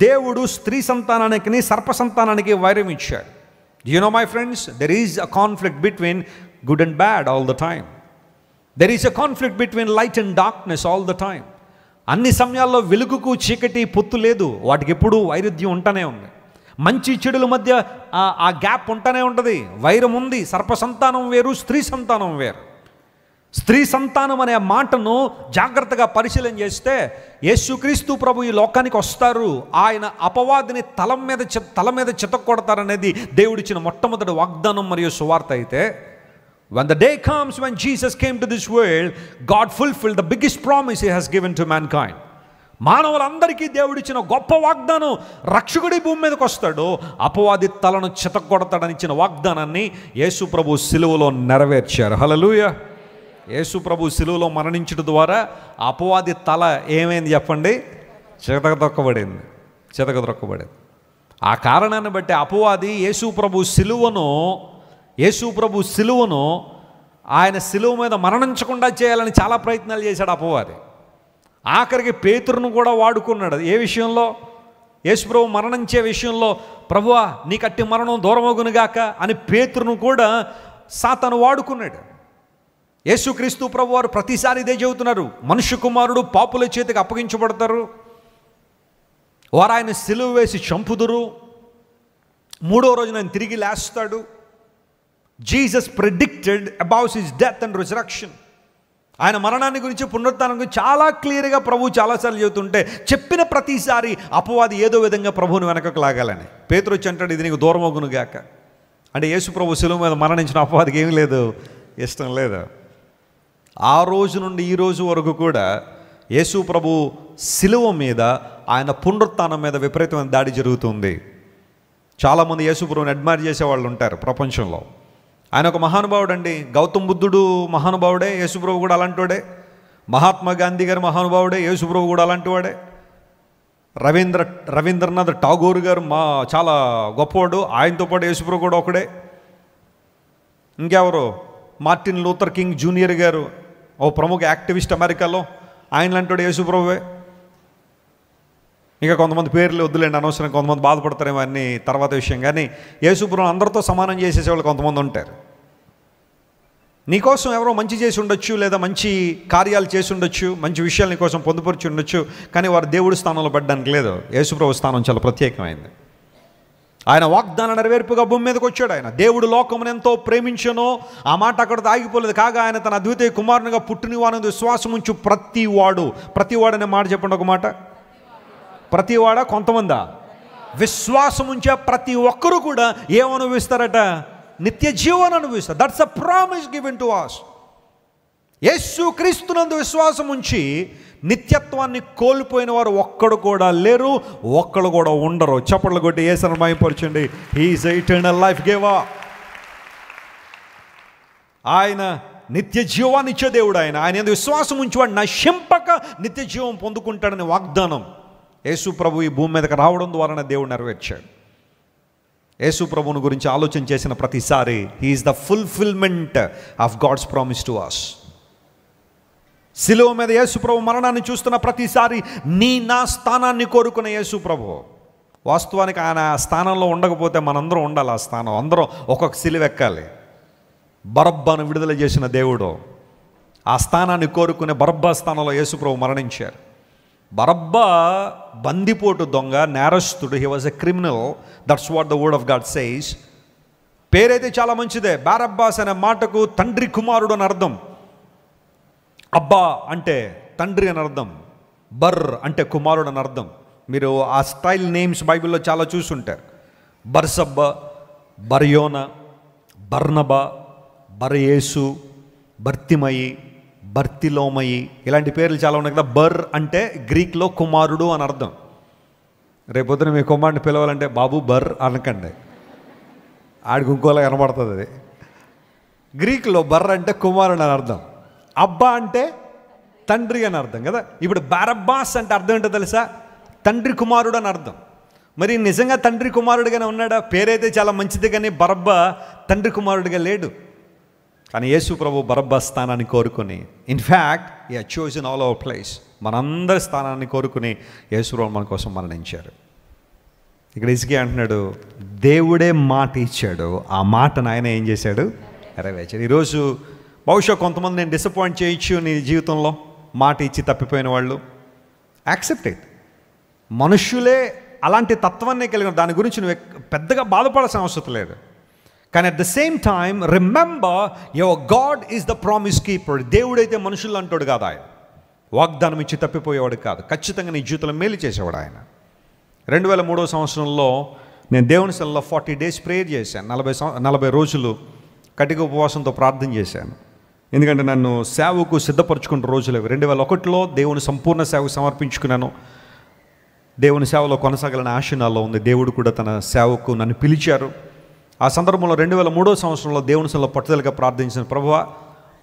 దేవుడు స్త్రీ సంతానానికి సర్ప సంతానానికి వైరం ఇచ్చాడు. You know my friends, there is a conflict between good and bad all the time. There is a conflict between light and darkness all the time. అన్ని సమయాల్లో వెలుగుకు చీకటి పొత్తు లేదు, వాటికి ఎప్పుడూ వైరుధ్యం ఉంటూనే ఉంది. మంచి చెడుల మధ్య ఆ గ్యాప్ ఉంటూనే ఉంటుంది. వైరం ఉంది. సర్ప సంతానం వేరు, స్త్రీ సంతానం వేరు. స్త్రీ సంతానం అనే మాటను జాగ్రత్తగా పరిశీలన చేస్తే యేసుక్రీస్తు ప్రభు ఈ లోకానికి వస్తారు, ఆయన అపవాదిని తల మీద చితక్కొడతారనేది దేవుడిచ్చిన మొట్టమొదటి వాగ్దానం మరియు సువార్త అయితే, when the day comes when Jesus came to this world, God fulfilled the biggest promise he has given to mankind. మానవులందరికీ దేవుడిచ్చిన గొప్ప వాగ్దానం, రక్షకుడి భూమి మీదకి వస్తాడు, అపవాది తలను చితక్కొడతాడని ఇచ్చిన వాగ్దానాన్ని యేసు ప్రభు సిలువలో నెరవేర్చారు. హల్లెలూయా. యేసు ప్రభు సిలువలో మరణించడం ద్వారా అపవాది తల ఏమైంది చెప్పండి? చితకదొక్కబడింది. ఆ కారణాన్ని బట్టి అపవాది యేసు ప్రభు సిలువను ఆయన సిలువ మీద మరణించకుండా చేయాలని చాలా ప్రయత్నాలు చేశాడు అపవాది. ఆఖరికి పేతురును కూడా వాడుకున్నాడు. ఏ విషయంలో? యేసు ప్రభు మరణించే విషయంలో, ప్రభువా నీ కట్టి మరణం దూరమగునుగాక అని పేతురును కూడా సాతాను వాడుకున్నాడు. యేసుక్రీస్తు ప్రభు వారు ప్రతిసారి ఇదే చెబుతున్నారు, మనుష్య కుమారుడు పాపుల చేతికి అప్పగించబడతారు, వారు ఆయన సిలువ వేసి చంపుదురు, మూడో రోజున ఆయన తిరిగి లేస్తాడు. Jesus predicted about his death and resurrection. ఆయన మరణాన్ని గురించి, పునరుత్థానం గురించి చాలా క్లియర్గా ప్రభు చాలాసార్లు చెబుతుంటే, చెప్పిన ప్రతిసారి అపవాది ఏదో విధంగా ప్రభువుని వెనకకు లాగాలని. పేతురు వచ్చి అంటాడు, ఇది నీకు దూరమగునుగాక అంటే యేసు ప్రభు సిలువ మీద మరణించిన అపవాదికి ఏమీ లేదు, ఇష్టం లేదు. ఆ రోజు నుండి ఈ రోజు వరకు కూడా యేసు ప్రభు సిలువ మీద, ఆయన పునరుత్థానం మీద విపరీతమైన దాడి జరుగుతుంది. చాలామంది యేసు ప్రభువుని అడ్మైర్ చేసేవాళ్ళు ఉంటారు ప్రపంచంలో. ఆయన ఒక మహానుభావుడు అండి. గౌతమ్ బుద్ధుడు మహానుభావుడే, యేసు ప్రభు కూడా అలాంటివాడే. మహాత్మా గాంధీ గారు మహానుభావుడే, యేసు ప్రభు కూడా అలాంటి వాడే. రవీంద్రనాథ్ ఠాగూర్ గారు చాలా గొప్పవాడు, ఆయనతో పాటు యేసు ప్రభు కూడా ఒకడే. ఇంకెవరు? మార్టిన్ లూథర్ కింగ్ జూనియర్ గారు, ఓ ప్రముఖ యాక్టివిస్ట్ అమెరికాలో, ఆయన లాంటి యేసు ప్రభువే. ఇంకా కొంతమంది పేర్లు వద్దులేండి, అనవసరం, కొంతమంది బాధపడతారేమో అన్ని తర్వాత విషయం. కానీ యేసు ప్రభువుని అందరితో సమానం చేసేసేవాళ్ళు కొంతమంది ఉంటారు. నీకోసం ఎవరో మంచి చేసి ఉండొచ్చు, లేదా మంచి కార్యాలు చేసి ఉండొచ్చు, మంచి విషయాలు నీకోసం పొందుపరిచి ఉండొచ్చు, కానీ వారు దేవుడి స్థానంలో పడ్డానికి లేదు. యేసు ప్రభు స్థానం చాలా ప్రత్యేకమైంది. ఆయన వాగ్దాన నెరవేర్పుగా భూమి మీదకి వచ్చాడు. ఆయన దేవుడు లోకమును ఎంతో ప్రేమించనో, ఆ మాట అక్కడితో ఆగిపోలేదు. కాగా ఆయన తన అద్వితీయ కుమారునిగా పుట్టినవాని విశ్వాసం ఉంచు ప్రతివాడు అనే మాట చెప్పండి ఒక మాట. ప్రతివాడా? కొంతమందా? విశ్వాసం ఉంచే ప్రతి ఒక్కరూ కూడా ఏమనుభవిస్తారట? నిత్య జీవాన్ని అనుభవిస్తారు. That's a promise given to us. యేసు క్రీస్తునందు విశ్వాసం ఉంచి నిత్యత్వాన్ని కోల్పోయిన వారు ఒక్కడు కూడా లేరు, ఒక్కడు కూడా ఉండరు. చప్పట్లు కొట్టి యేసుని మహిమపరచండి. He is eternal life giver. ఆయన నిత్య జీవాన్ని ఇచ్చే దేవుడు. ఆయన యందు విశ్వాసం ఉంచేవాడు నశింపక నిత్య జీవం పొందుకుంటాడని వాగ్దానం యేసు ప్రభు ఈ భూమి మీదకి రావడం ద్వారా దేవుడు నెరవేర్చాడు. యేసు ప్రభువుని గురించి ఆలోచన చేసిన ప్రతిసారి he is the fulfilment of God's promise to us. సిలువ మీద యేసు ప్రభు మరణాన్ని చూస్తున్న ప్రతిసారి నా స్థానాన్ని కోరుకున్న యేసు ప్రభు. వాస్తవానికి ఆయన స్థానంలో ఉండకపోతే మనందరం ఉండాలి. ఆ స్థానం అందరం ఒక్కొక్క సిలువ ఎక్కాలి. బరబ్బాను విడుదల చేసిన దేవుడు ఆ స్థానాన్ని కోరుకునే బరబ్బా స్థానంలో యేసు ప్రభు మరణించారు. బరబ్బా బందిపోటు దొంగ, నేరస్తుడు. He was a criminal. That's what the word of God says. పేరైతే చాలా మంచిదే. బారబ్బాస్ అనే మాటకు తండ్రి కుమారుడు అని అర్థం. అబ్బా అంటే తండ్రి అని అర్థం, బర్ అంటే కుమారుడు అని అర్థం. మీరు ఆ స్టైల్ నేమ్స్ బైబిల్లో చాలా చూసుంటారు. బర్సబ్బ, బర్యోన, బర్నబా, బర్యేసు, బర్తిమయి, బర్తిలోమయి, ఇలాంటి పేర్లు చాలా ఉన్నాయి కదా. బర్ అంటే గ్రీక్లో కుమారుడు అని అర్థం. రేపొద్దున మీ కుమారుడిని పిలవాలంటే బాబు బర్ అనకండి, ఆడికి ఇంకోలా కనబడుతుంది. అది గ్రీక్లో బర్ అంటే కుమారుడు అని అర్థం, అబ్బా అంటే తండ్రి అని అర్థం కదా. ఇప్పుడు బారబ్బాస్ అంటే అర్థం ఏంటో తెలుసా? తండ్రి కుమారుడు అని అర్థం. మరి నిజంగా తండ్రి కుమారుడిగానే ఉన్నాడా? పేరైతే చాలా మంచిది, కానీ బరబ్బా తండ్రి కుమారుడిగా లేడు. కానీ యేసు ప్రభు బరబ్బా స్థానాన్ని కోరుకొని, in fact he had chosen all our place. మనందరి స్థానాన్ని కోరుకుని యేసుప్రభు మన కోసం మరణించారు. ఇక్కడ హిజ్కియా అంటున్నాడు, దేవుడే మాట ఇచ్చాడు, ఆ మాటను ఆయన ఏం చేశాడు? నెరవేర్చాడు. ఈరోజు బహుశా కొంతమంది నేను డిసప్పాయింట్ చేయొచ్చు నీ జీవితంలో, మాట ఇచ్చి తప్పిపోయిన వాళ్ళు. Accept it. మనుష్యులే అలాంటి తత్వాన్ని కలిగిన, దాని గురించి నువ్వు పెద్దగా బాధపడాల్సిన అవసరం లేదు. కానీ at the same time remember your God is the promise keeper. దేవుడైతే మనుషులు అంటాడు కాదు, ఆయన వాగ్దానం ఇచ్చి తప్పిపోయేవాడు కాదు. ఖచ్చితంగా నీ జీవితంలో మేలు చేసేవాడు ఆయన. 2003 సంవత్సరంలో నేను దేవుని సన్నిధిలో 40 days ప్రేయర్ చేశాను. 40 రోజులు కటిక ఉపవాసంతో ప్రార్థన చేశాను. ఎందుకంటే నన్ను సేవకు సిద్ధపరచుకున్న రోజులు 2001లో దేవుని సంపూర్ణ సేవకు సమర్పించుకున్నాను. దేవుని సేవలో కొనసాగాలని ఆశ నాలో ఉంది. దేవుడు కూడా తన సేవకు నన్ను పిలిచారు. ఆ సందర్భంలో 2003 సంవత్సరంలో దేవుని సన్నిధిలో పట్టుదలగా ప్రార్థించిన, ప్రభువా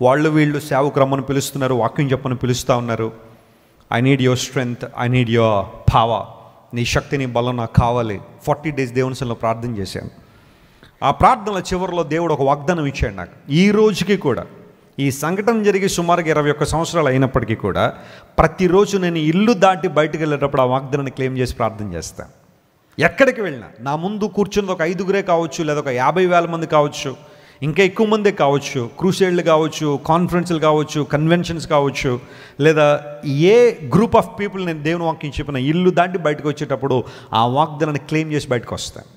వాళ్ళు వీళ్ళు సేవకు రమ్మని పిలుస్తున్నారు, వాక్యం చెప్పని పిలుస్తూ ఉన్నారు. I need your strength, I need your power. నీ శక్తి, నీ బలం నాకు కావాలి. 40 days దేవుని సన్నిధిలో ప్రార్థన చేశాను. ఆ ప్రార్థనల చివరిలో దేవుడు ఒక వాగ్దానం ఇచ్చాడు నాకు. ఈ రోజుకి కూడా, ఈ సంఘటన జరిగి సుమారుగా 21 సంవత్సరాలు అయినప్పటికీ కూడా ప్రతిరోజు నేను ఇల్లు దాటి బయటకు వెళ్ళేటప్పుడు ఆ వాగ్దానాన్ని క్లెయిమ్ చేసి ప్రార్థన చేస్తాను. ఎక్కడికి వెళ్ళినా నా ముందు కూర్చున్నది ఒక 5గురే కావచ్చు, లేదా ఒక 50,000 మంది కావచ్చు, ఇంకా ఎక్కువ మందే కావచ్చు, క్రూసేడ్లు కావచ్చు, కాన్ఫరెన్స్లు కావచ్చు, కన్వెన్షన్స్ కావచ్చు, లేదా ఏ గ్రూప్ ఆఫ్ పీపుల్ నేను దేవుని వాక్యం చెప్పిన ఇల్లు దాటి బయటకు వచ్చేటప్పుడు ఆ వాగ్దానాన్ని క్లెయిమ్ చేసి బయటకు వస్తాను.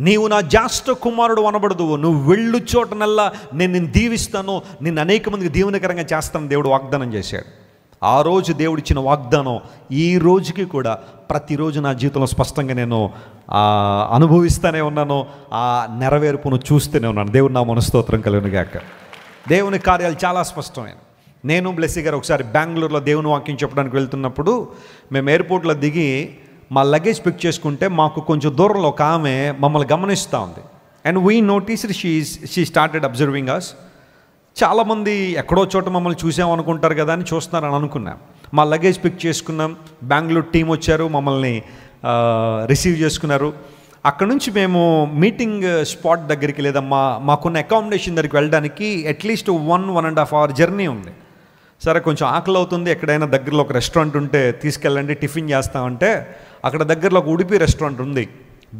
నీవు నా జ్యేష్ఠ కుమారుడు అనబడదు, నువ్వు వెళ్ళు చోటనల్లా నేను నిన్ను దీవిస్తాను, నిన్ను అనేక మందికి దీవెనకరంగా చేస్తాను దేవుడు వాగ్దానం చేశాడు. ఆ రోజు దేవుడు ఇచ్చిన వాగ్దానం ఈ రోజుకి కూడా ప్రతిరోజు నా జీవితంలో స్పష్టంగా నేను అనుభవిస్తూనే ఉన్నాను. ఆ నెరవేర్పును చూస్తూనే ఉన్నాను. దేవుడు నా మనస్తోత్రం కలుగును గాక. దేవుని కార్యాలు చాలా స్పష్టమైన. నేను బ్లెస్సీ గారు ఒకసారి బెంగళూరులో దేవుని వాక్యం చెప్పడానికి వెళ్తున్నప్పుడు మేము ఎయిర్పోర్ట్లో దిగి మా లగేజ్ పిక్ చేసుకుంటే మాకు కొంచెం దూరంలో ఒక ఆమె మమ్మల్ని గమనిస్తూ ఉంది. And we noticed she started observing us. చాలామంది ఎక్కడో చోట మమ్మల్ని చూసామనుకుంటారు కదా అని చూస్తున్నారని అనుకున్నాం. మా లగేజ్ పిక్ చేసుకున్నాం. బెంగళూరు టీం వచ్చారు, మమ్మల్ని రిసీవ్ చేసుకున్నారు. అక్కడ నుంచి మేము మీటింగ్ స్పాట్ దగ్గరికి, లేదా మాకున్న అకామిడేషన్ దగ్గరికి వెళ్ళడానికి అట్లీస్ట్ 1.5 hour జర్నీ ఉంది. సరే కొంచెం ఆకలి అవుతుంది, ఎక్కడైనా దగ్గరలో ఒక రెస్టారెంట్ ఉంటే తీసుకెళ్ళండి, టిఫిన్ చేస్తామంటే అక్కడ దగ్గరలో ఒక ఉడిపి రెస్టారెంట్ ఉంది.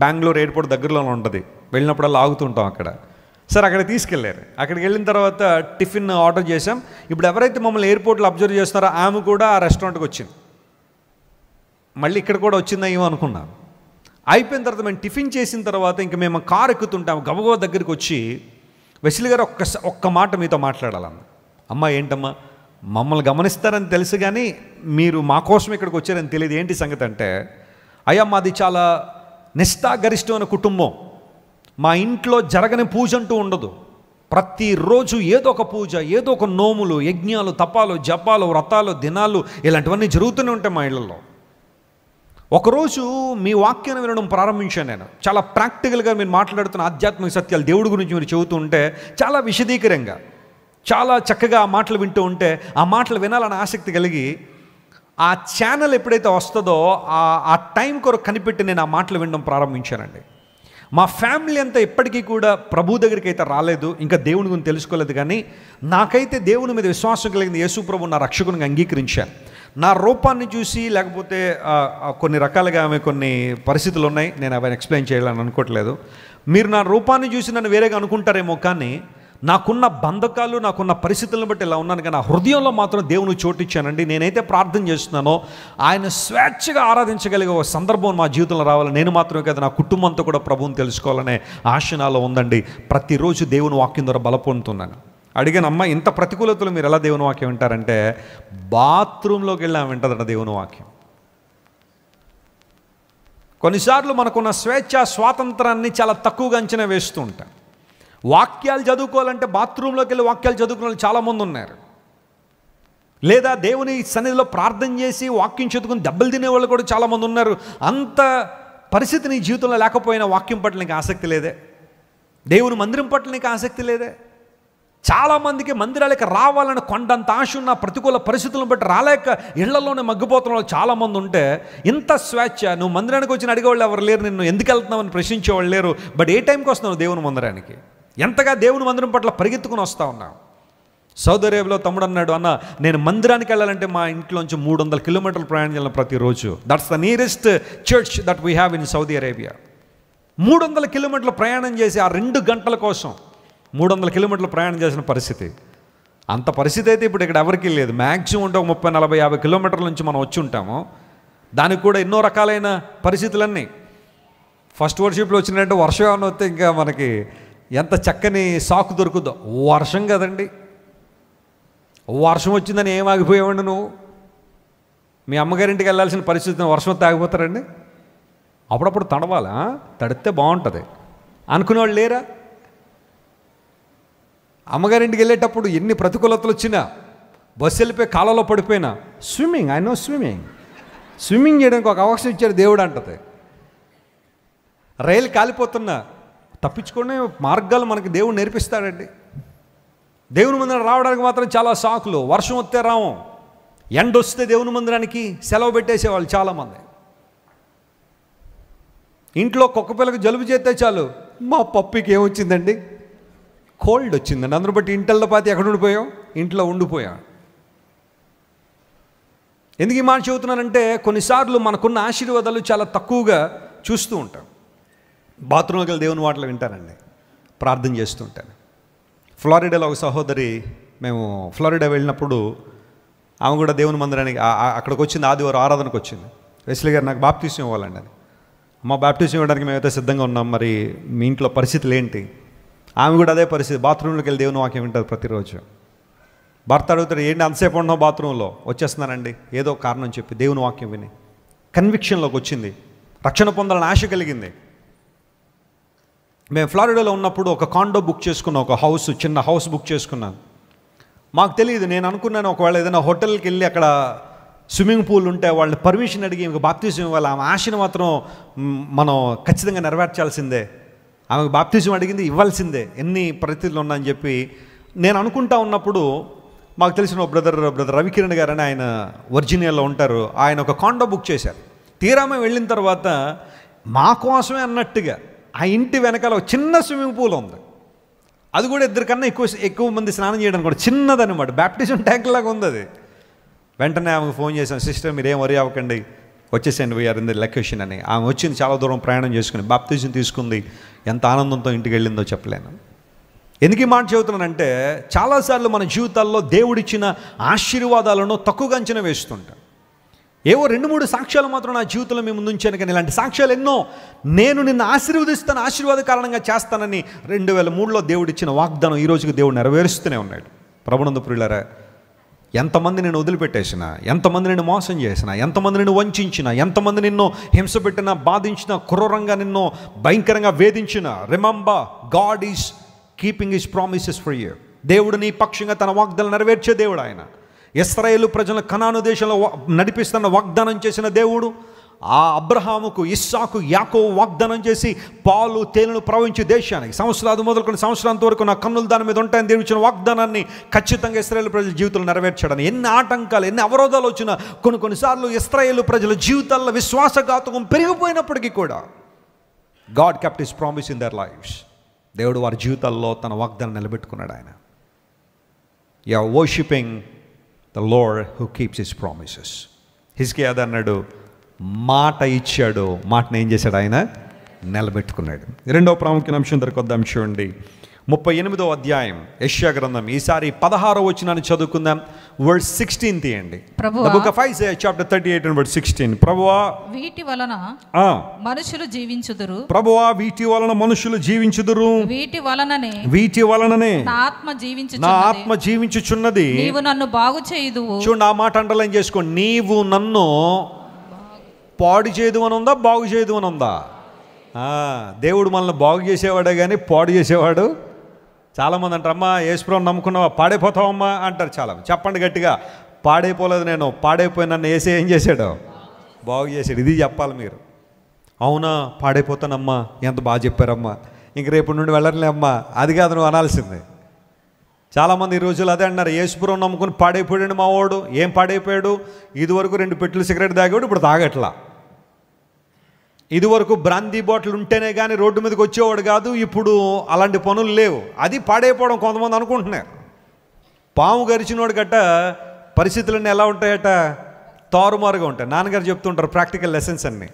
బెంగళూరు ఎయిర్పోర్ట్ దగ్గరలోనే ఉంటుంది. వెళ్ళినప్పుడల్లా ఆగుతుంటాం అక్కడ. సరే అక్కడ తీసుకెళ్ళారు. అక్కడికి వెళ్ళిన తర్వాత టిఫిన్ ఆర్డర్ చేసాం. ఇప్పుడు ఎవరైతే మమ్మల్ని ఎయిర్పోర్ట్లో అబ్జర్వ్ చేస్తున్నారో ఆమె కూడా ఆ రెస్టారెంట్కి వచ్చింది. మళ్ళీ ఇక్కడ కూడా వచ్చిందా ఏమో అనుకున్నాం. అయిపోయిన తర్వాత మేము టిఫిన్ చేసిన తర్వాత ఇంక మేము కారు ఎక్కుతుంటాము. గబగబా దగ్గరికి వచ్చి, వెసిలి గారు ఒక్క మాట మీతో మాట్లాడాలన్న. అమ్మ ఏంటమ్మా, మమ్మల్ని గమనిస్తారని తెలుసు కానీ మీరు మా కోసం ఇక్కడికి వచ్చారని తెలియదు, ఏంటి సంగతి అంటే, అయ్యా మాది చాలా నిష్ఠాగరిష్టమైన కుటుంబం, మా ఇంట్లో జరగని పూజ అంటూ ఉండదు. ప్రతిరోజు ఏదో ఒక పూజ, ఏదో ఒక నోములు, యజ్ఞాలు, తపాలు, జపాలు, వ్రతాలు, దినాలు ఇలాంటివన్నీ జరుగుతూనే ఉంటాయి మా ఇళ్లలో. ఒకరోజు మీ వాక్యాన్ని వినడం ప్రారంభించాను నేను. చాలా ప్రాక్టికల్గా మీరు మాట్లాడుతున్న ఆధ్యాత్మిక సత్యాలు దేవుడి గురించి మీరు చెబుతూ ఉంటే చాలా విశదీకరంగా, చాలా చక్కగా ఆ మాటలు వింటూ ఉంటే ఆ మాటలు వినాలని ఆసక్తి కలిగి ఆ ఛానల్ ఎప్పుడైతే వస్తుందో ఆ టైం కొరకు కనిపెట్టి నేను ఆ మాటలు వినడం ప్రారంభించానండి. మా ఫ్యామిలీ అంతా ఇప్పటికీ కూడా ప్రభు దగ్గరికి అయితే రాలేదు, ఇంకా దేవుని గురించి తెలుసుకోలేదు. కానీ నాకైతే దేవుని మీద విశ్వాసం కలిగింది. యేసు ప్రభు నా రక్షకునిగా అంగీకరించాను. నా రూపాన్ని చూసి, లేకపోతే కొన్ని రకాలుగా ఆమె కొన్ని పరిస్థితులు ఉన్నాయి, నేను అవన్నీ ఎక్స్ప్లెయిన్ చేయాలని అనుకోవట్లేదు. మీరు నా రూపాన్ని చూసి నన్ను వేరేగా అనుకుంటారేమో, కానీ నాకున్న బంధకాలు, నాకున్న పరిస్థితులను బట్టి ఇలా ఉన్నాను. కానీ నా హృదయంలో మాత్రం దేవుని చోటిచ్చానండి. నేనైతే ప్రార్థన చేస్తున్నానో ఆయన స్వేచ్ఛగా ఆరాధించగలిగే ఒక సందర్భం మా జీవితంలో రావాలి. నేను మాత్రమే కదా, నా కుటుంబంతో కూడా ప్రభువుని తెలుసుకోవాలనే ఆశ నాలో ఉందండి. ప్రతిరోజు దేవుని వాక్యం ద్వారా బలపొందుతున్నాను. అడిగాను, అమ్మ ఇంత ప్రతికూలతలు మీరు ఎలా దేవుని వాక్యం వింటారంటే, బాత్రూంలోకి వెళ్ళి ఆమె వింటుందట దేవుని వాక్యం. కొన్నిసార్లు మనకున్న స్వేచ్ఛ, స్వాతంత్రాన్ని చాలా తక్కువగా అంచనా వేస్తూ ఉంటాం. వాక్యాలు చదువుకోవాలంటే బాత్రూంలోకి వెళ్ళి వాక్యాలు చదువుకునే వాళ్ళు చాలామంది ఉన్నారు. లేదా దేవుని సన్నిధిలో ప్రార్థన చేసి వాక్యం చదువుకుని దెబ్బలు తినేవాళ్ళు కూడా చాలామంది ఉన్నారు. అంత పరిస్థితి నీ జీవితంలో లేకపోయినా వాక్యం పట్ల నీకు ఆసక్తి లేదే, దేవుని మందిరం పట్ల నీకు ఆసక్తి లేదే. చాలామందికి మందిరాలకు రావాలని కొండంత ఆశ ఉన్న ప్రతికూల పరిస్థితులను బట్టి రాలేక ఇళ్లలోనే మగ్గిపోతున్న వాళ్ళు చాలామంది ఉంటే, ఇంత స్వేచ్ఛ, నువ్వు మందిరానికి వచ్చిన అడిగేవాళ్ళు ఎవరు లేరు, నిన్ను ఎందుకు వెళ్తున్నామని ప్రశ్నించేవాళ్ళు లేరు. బట్ ఏ టైంకి వస్తున్నావు దేవుని మందిరానికి, ఎంతగా దేవుని మందిరం పట్ల పరిగెత్తుకుని వస్తూ ఉన్నావు. సౌదీ అరేబియాలో తమ్ముడు అన్నాడు, అన్న నేను మందిరానికి వెళ్ళాలంటే మా ఇంట్లోంచి 300 కిలోమీటర్లు ప్రయాణం చేయాలి ప్రతిరోజు. That's the nearest church that we have in Saudi Arabia. 300 కిలోమీటర్లు ప్రయాణం చేసి ఆ 2 గంటల కోసం 300 కిలోమీటర్లు ప్రయాణం చేసిన పరిస్థితి. అంత పరిస్థితి అయితే ఇప్పుడు ఇక్కడ ఎవరికీ లేదు. మ్యాక్సిమం ఉంటే 30, 40, 50 కిలోమీటర్ల నుంచి మనం వచ్చి ఉంటాము. దానికి కూడా ఎన్నో రకాలైన పరిస్థితులన్నీ. ఫస్ట్ వర్షిప్లో వచ్చినట్టు వర్షం ఏమైనా వస్తే ఇంకా మనకి ఎంత చక్కని సాకు దొరుకుతుందో. వర్షం కదండి, వర్షం వచ్చిందని ఏం ఆగిపోయావండి నువ్వు? మీ అమ్మగారింటికి వెళ్ళాల్సిన పరిస్థితిని వర్షం తాగిపోతారండి? అప్పుడప్పుడు తడవాలా, తడితే బాగుంటుంది అనుకునేవాళ్ళు లేరా? అమ్మగారింటికి వెళ్ళేటప్పుడు ఎన్ని ప్రతికూలతలు వచ్చినా, బస్సు వెళ్ళిపోయి కాలంలో పడిపోయినా, స్విమ్మింగ్, ఐ నో స్విమ్మింగ్ చేయడానికి ఒక అవకాశం ఇచ్చాడు దేవుడు అంటది. రైలు కాలిపోతున్నా తప్పించుకునే మార్గాలు మనకి దేవుడు నేర్పిస్తాడండి. దేవుని మందిరం రావడానికి మాత్రం చాలా సాకులు. వర్షం వస్తే రాము, ఎండ వస్తే దేవుని మందిరానికి సెలవు పెట్టేసేవాళ్ళు చాలామంది. ఇంట్లో కుక్క పిల్లకి జలుబు చేస్తే చాలు, మా పప్పికి ఏమొచ్చిందండి, కోల్డ్ వచ్చిందండి, అందరూ బట్టి ఇంట్లో పాతి ఎక్కడ ఉండిపోయాం, ఇంట్లో ఉండిపోయాం. ఎందుకు ఈ మాట చెబుతున్నానంటే కొన్నిసార్లు మనకున్న ఆశీర్వాదాలు చాలా తక్కువగా చూస్తూ ఉంటాం. బాత్రూంలోకి వెళ్ళి దేవుని మాటలు వింటానండి, ప్రార్థన చేస్తూ ఉంటాను. ఫ్లోరిడాలో ఒక సహోదరి, మేము ఫ్లోరిడా వెళ్ళినప్పుడు ఆమె కూడా దేవుని మందిరానికి అక్కడికి వచ్చింది, ఆదివారం ఆరాధనకు వచ్చింది. వెస్లీ గారు నాకు బాప్టిజం ఇవ్వాలండి అని. అమ్మ బాప్టిజం ఇవ్వడానికి మేమైతే సిద్ధంగా ఉన్నాం, మరి మీ ఇంట్లో పరిస్థితులు ఏంటి? ఆమె కూడా అదే పరిస్థితి, బాత్రూంలోకి వెళ్ళి దేవుని వాక్యం వింటుంది ప్రతిరోజు. భర్త అడుగుతాడు, ఏంటి అంతసేపు ఉన్నావు బాత్రూంలో? వచ్చేస్తున్నానండి, ఏదో కారణం చెప్పి దేవుని వాక్యం విని కన్విక్షన్లోకి వచ్చింది, రక్షణ పొందాలని ఆశ కలిగింది. మేము ఫ్లోరిడాలో ఉన్నప్పుడు ఒక కాండో బుక్ చేసుకున్నాం, ఒక హౌస్, చిన్న హౌస్ బుక్ చేసుకున్నాను. మాకు తెలియదు, నేను అనుకున్నాను ఒకవేళ ఏదైనా హోటల్కి వెళ్ళి అక్కడ స్విమ్మింగ్ పూల్ ఉంటే వాళ్ళని పర్మిషన్ అడిగి ఇంక బాప్తిజం ఇవ్వాలి, ఆమె ఆశను మాత్రం మనం ఖచ్చితంగా నెరవేర్చాల్సిందే, ఆమెకు బాప్తిజం అడిగింది ఇవ్వాల్సిందే, ఎన్ని పరిస్థితులు ఉన్నాయని చెప్పి నేను అనుకుంటా ఉన్నప్పుడు మాకు తెలిసిన బ్రదర్ రవికిరణ్ గారు అని, ఆయన వర్జీనియాలో ఉంటారు, ఆయన ఒక కాండో బుక్ చేశారు. తీరామే వెళ్ళిన తర్వాత మా కోసమే అన్నట్టుగా ఆ ఇంటి వెనకాల ఒక చిన్న స్విమ్మింగ్ పూల్ ఉంది. అది కూడా 2 కన్నా ఎక్కువ మంది స్నానం చేయడానికి కూడా చిన్నదనమాట, బ్యాప్టిజం ట్యాంక్ లాగా ఉంది అది. వెంటనే ఆమెకు ఫోన్ చేశాను, సిస్టర్ మీరు ఏం వరి అవ్వకండి, వచ్చేసేయండి, వీఆర్ ఇన్ ది లొకేషన్ అని. ఆమె వచ్చింది, చాలా దూరం ప్రయాణం చేసుకుని బాప్టిజం తీసుకుంది, ఎంత ఆనందంతో ఇంటికి వెళ్ళిందో చెప్పలేను. ఎందుకు ఈ మాట చెబుతున్నానంటే చాలాసార్లు మన జీవితాల్లో దేవుడిచ్చిన ఆశీర్వాదాలను తక్కువగా అంచనా వేస్తుంటాం. ఏవో 2-3 సాక్ష్యాలు మాత్రం నా జీవితంలో మేము ముందు ఉంచాను, కానీ ఇలాంటి సాక్ష్యాలు ఎన్నో. నేను నిన్ను ఆశీర్వదిస్తాను, ఆశీర్వాద కారణంగా చేస్తానని 2003లో దేవుడిచ్చిన వాగ్దానం ఈ రోజుకి దేవుడు నెరవేరుస్తూనే ఉన్నాడు. ప్రభునందు ప్రియులారా, ఎంతమంది నిన్ను వదిలిపెట్టేసినా, ఎంతమంది నిన్ను మోసం చేసినా, ఎంతమంది నిన్ను వంచినా, ఎంతమంది నిన్ను హింస పెట్టినా, బాధించినా, క్రూరంగా నిన్ను భయంకరంగా వేధించినా, remember God is keeping his promises for you. దేవుడు నీ పక్షంగా తన వాగ్దానం నెరవేర్చే దేవుడు. ఆయన ఇశ్రాయేలు ప్రజలను కనాను దేశంలో నడిపిస్తున్న వాగ్దానం చేసిన దేవుడు. ఆ అబ్రహాముకు, ఇస్సాకు, యాకోబు వాగ్దానం చేసి పాలు తేనెలు ప్రవహించే దేశానికి సంవత్సరాలు మొదలుకొని సంవత్సరాంత వరకు నా కన్నులు దాని మీద ఉంటాయని దేవుడు ఇచ్చిన వాగ్దానాన్ని ఖచ్చితంగా ఇశ్రాయేలు ప్రజల జీవితంలో నెరవేర్చాడని. ఎన్ని ఆటంకాలు, ఎన్ని అవరోధాలు వచ్చినా, కొన్నిసార్లు ఇశ్రాయేలు ప్రజల జీవితాల్లో విశ్వాసఘాతకం పెరిగిపోయినప్పటికీ కూడా God kept his promise in their lives. దేవుడు వారి జీవితాల్లో తన వాగ్దానం నిలబెట్టుకున్నాడు. ఆయన you are worshipping the lord who keeps his promises. Hezekiah అన్నాడు, మాట ఇచ్చాడు, మాటను ఏం చేశాడు? ఆయన నిలబెట్టుకున్నాడు. 2వ ప్రాముఖ్యమైన అంశం దగ్గరికి వద్దాం. చూడండి 38వ అధ్యాయం యెషయా గ్రంథం. ఈసారి 16వ వచనాన్ని చదువుకుందాం. వర్స్ 16 తీయండి. The book of Isaiah chapter 38 and verse 16. ప్రభువా వీటి వలన మనుషులు జీవించుదురు, ప్రభువా వీటి వలన మనుషులు జీవించుదురు, వీటి వలననే నా ఆత్మ జీవించుచున్నది, నీవు నన్ను బాగు చేయుదువు. చూడండి, ఆ మాట అండర్లైన్ చేసుకోండి. నీవు నన్ను పాడు చేయదు అని ఉందా, బాగు చేయదు అని ఉందా? దేవుడు మనల్ని బాగు చేసేవాడే కానీ పాడు చేసేవాడు. చాలామంది అంటారు, అమ్మా యేసుప్రభువుని నమ్ముకున్నావా, పాడైపోతావమ్మా అంటారు చాలామంది. చెప్పండి గట్టిగా, పాడైపోలేదు నేను, పాడైపోయి నన్ను యేసే ఏం చేశాడు? బాగు చేశాడు. ఇది చెప్పాలి మీరు. అవునా, పాడైపోతానమ్మా, ఎంత బాగా చెప్పారమ్మా, ఇంక రేపు నుండి వెళ్ళరులే అమ్మా, అది కాదు నువ్వు అనాల్సిందే. చాలామంది ఈ రోజులు అదే అన్నారు, యేసుప్రభువుని నమ్ముకుని పాడైపోయాడు మా వాడు. ఏం పాడైపోయాడు? ఇదివరకు 2 పెట్టెలు సిగరెట్ తాగాడు, ఇప్పుడు తాగట్లా. ఇదివరకు బ్రాందీ బాటిల్ ఉంటేనే కానీ రోడ్డు మీదకి వచ్చేవాడు కాదు, ఇప్పుడు అలాంటి పనులు లేవు. అది పాడైపోవడం కొంతమంది అనుకుంటున్నారు. పాము గరిచినోడు గట్ట పరిస్థితులన్నీ ఎలా ఉంటాయట, తారుమారుగా ఉంటాయి. నాన్నగారు చెప్తుంటారు ప్రాక్టికల్ లెసన్స్ అన్నీ.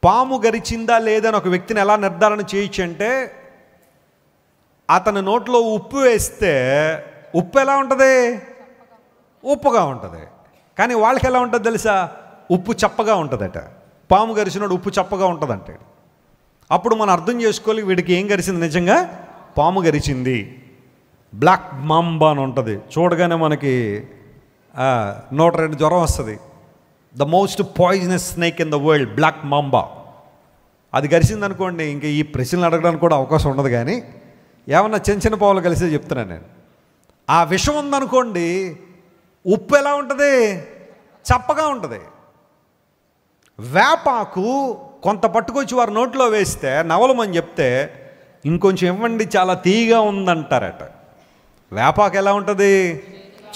పాము గరిచిందా లేదని ఒక వ్యక్తిని ఎలా నిర్ధారణ చేయొచ్చు అంటే, అతని నోట్లో ఉప్పు వేస్తే ఉప్పు ఎలా ఉంటుంది, ఉప్పుగా ఉంటుంది. కానీ వాళ్ళకి ఎలా ఉంటుంది తెలుసా, ఉప్పు చప్పగా ఉంటుందట. పాము గరిచినోడు ఉప్పు చప్పగా ఉంటుందంటే అప్పుడు మనం అర్థం చేసుకోవాలి వీడికి ఏం గరిచింది, నిజంగా పాము గరిచింది. బ్లాక్ మాంబా అని ఉంటుంది, చూడగానే మనకి 102 జ్వరం వస్తుంది. The most poisonous snake in the world, black mamba. అది గరిచింది అనుకోండి, ఇంక ఈ ప్రశ్నలు అడగడానికి కూడా అవకాశం ఉండదు. కానీ ఏమన్నా చిన్న చిన్న పావులు కలిసి చెప్తున్నాను నేను. ఆ విషం ఉందనుకోండి, ఉప్పు ఎలా ఉంటుంది, చప్పగా ఉంటుంది. వేపాకు కొంత పట్టుకొచ్చి వారు నోట్లో వేస్తే నవలమని చెప్తే ఇంకొంచెం ఇవ్వండి చాలా తీయగా ఉందంటారట. వేపాకు ఎలా ఉంటుంది,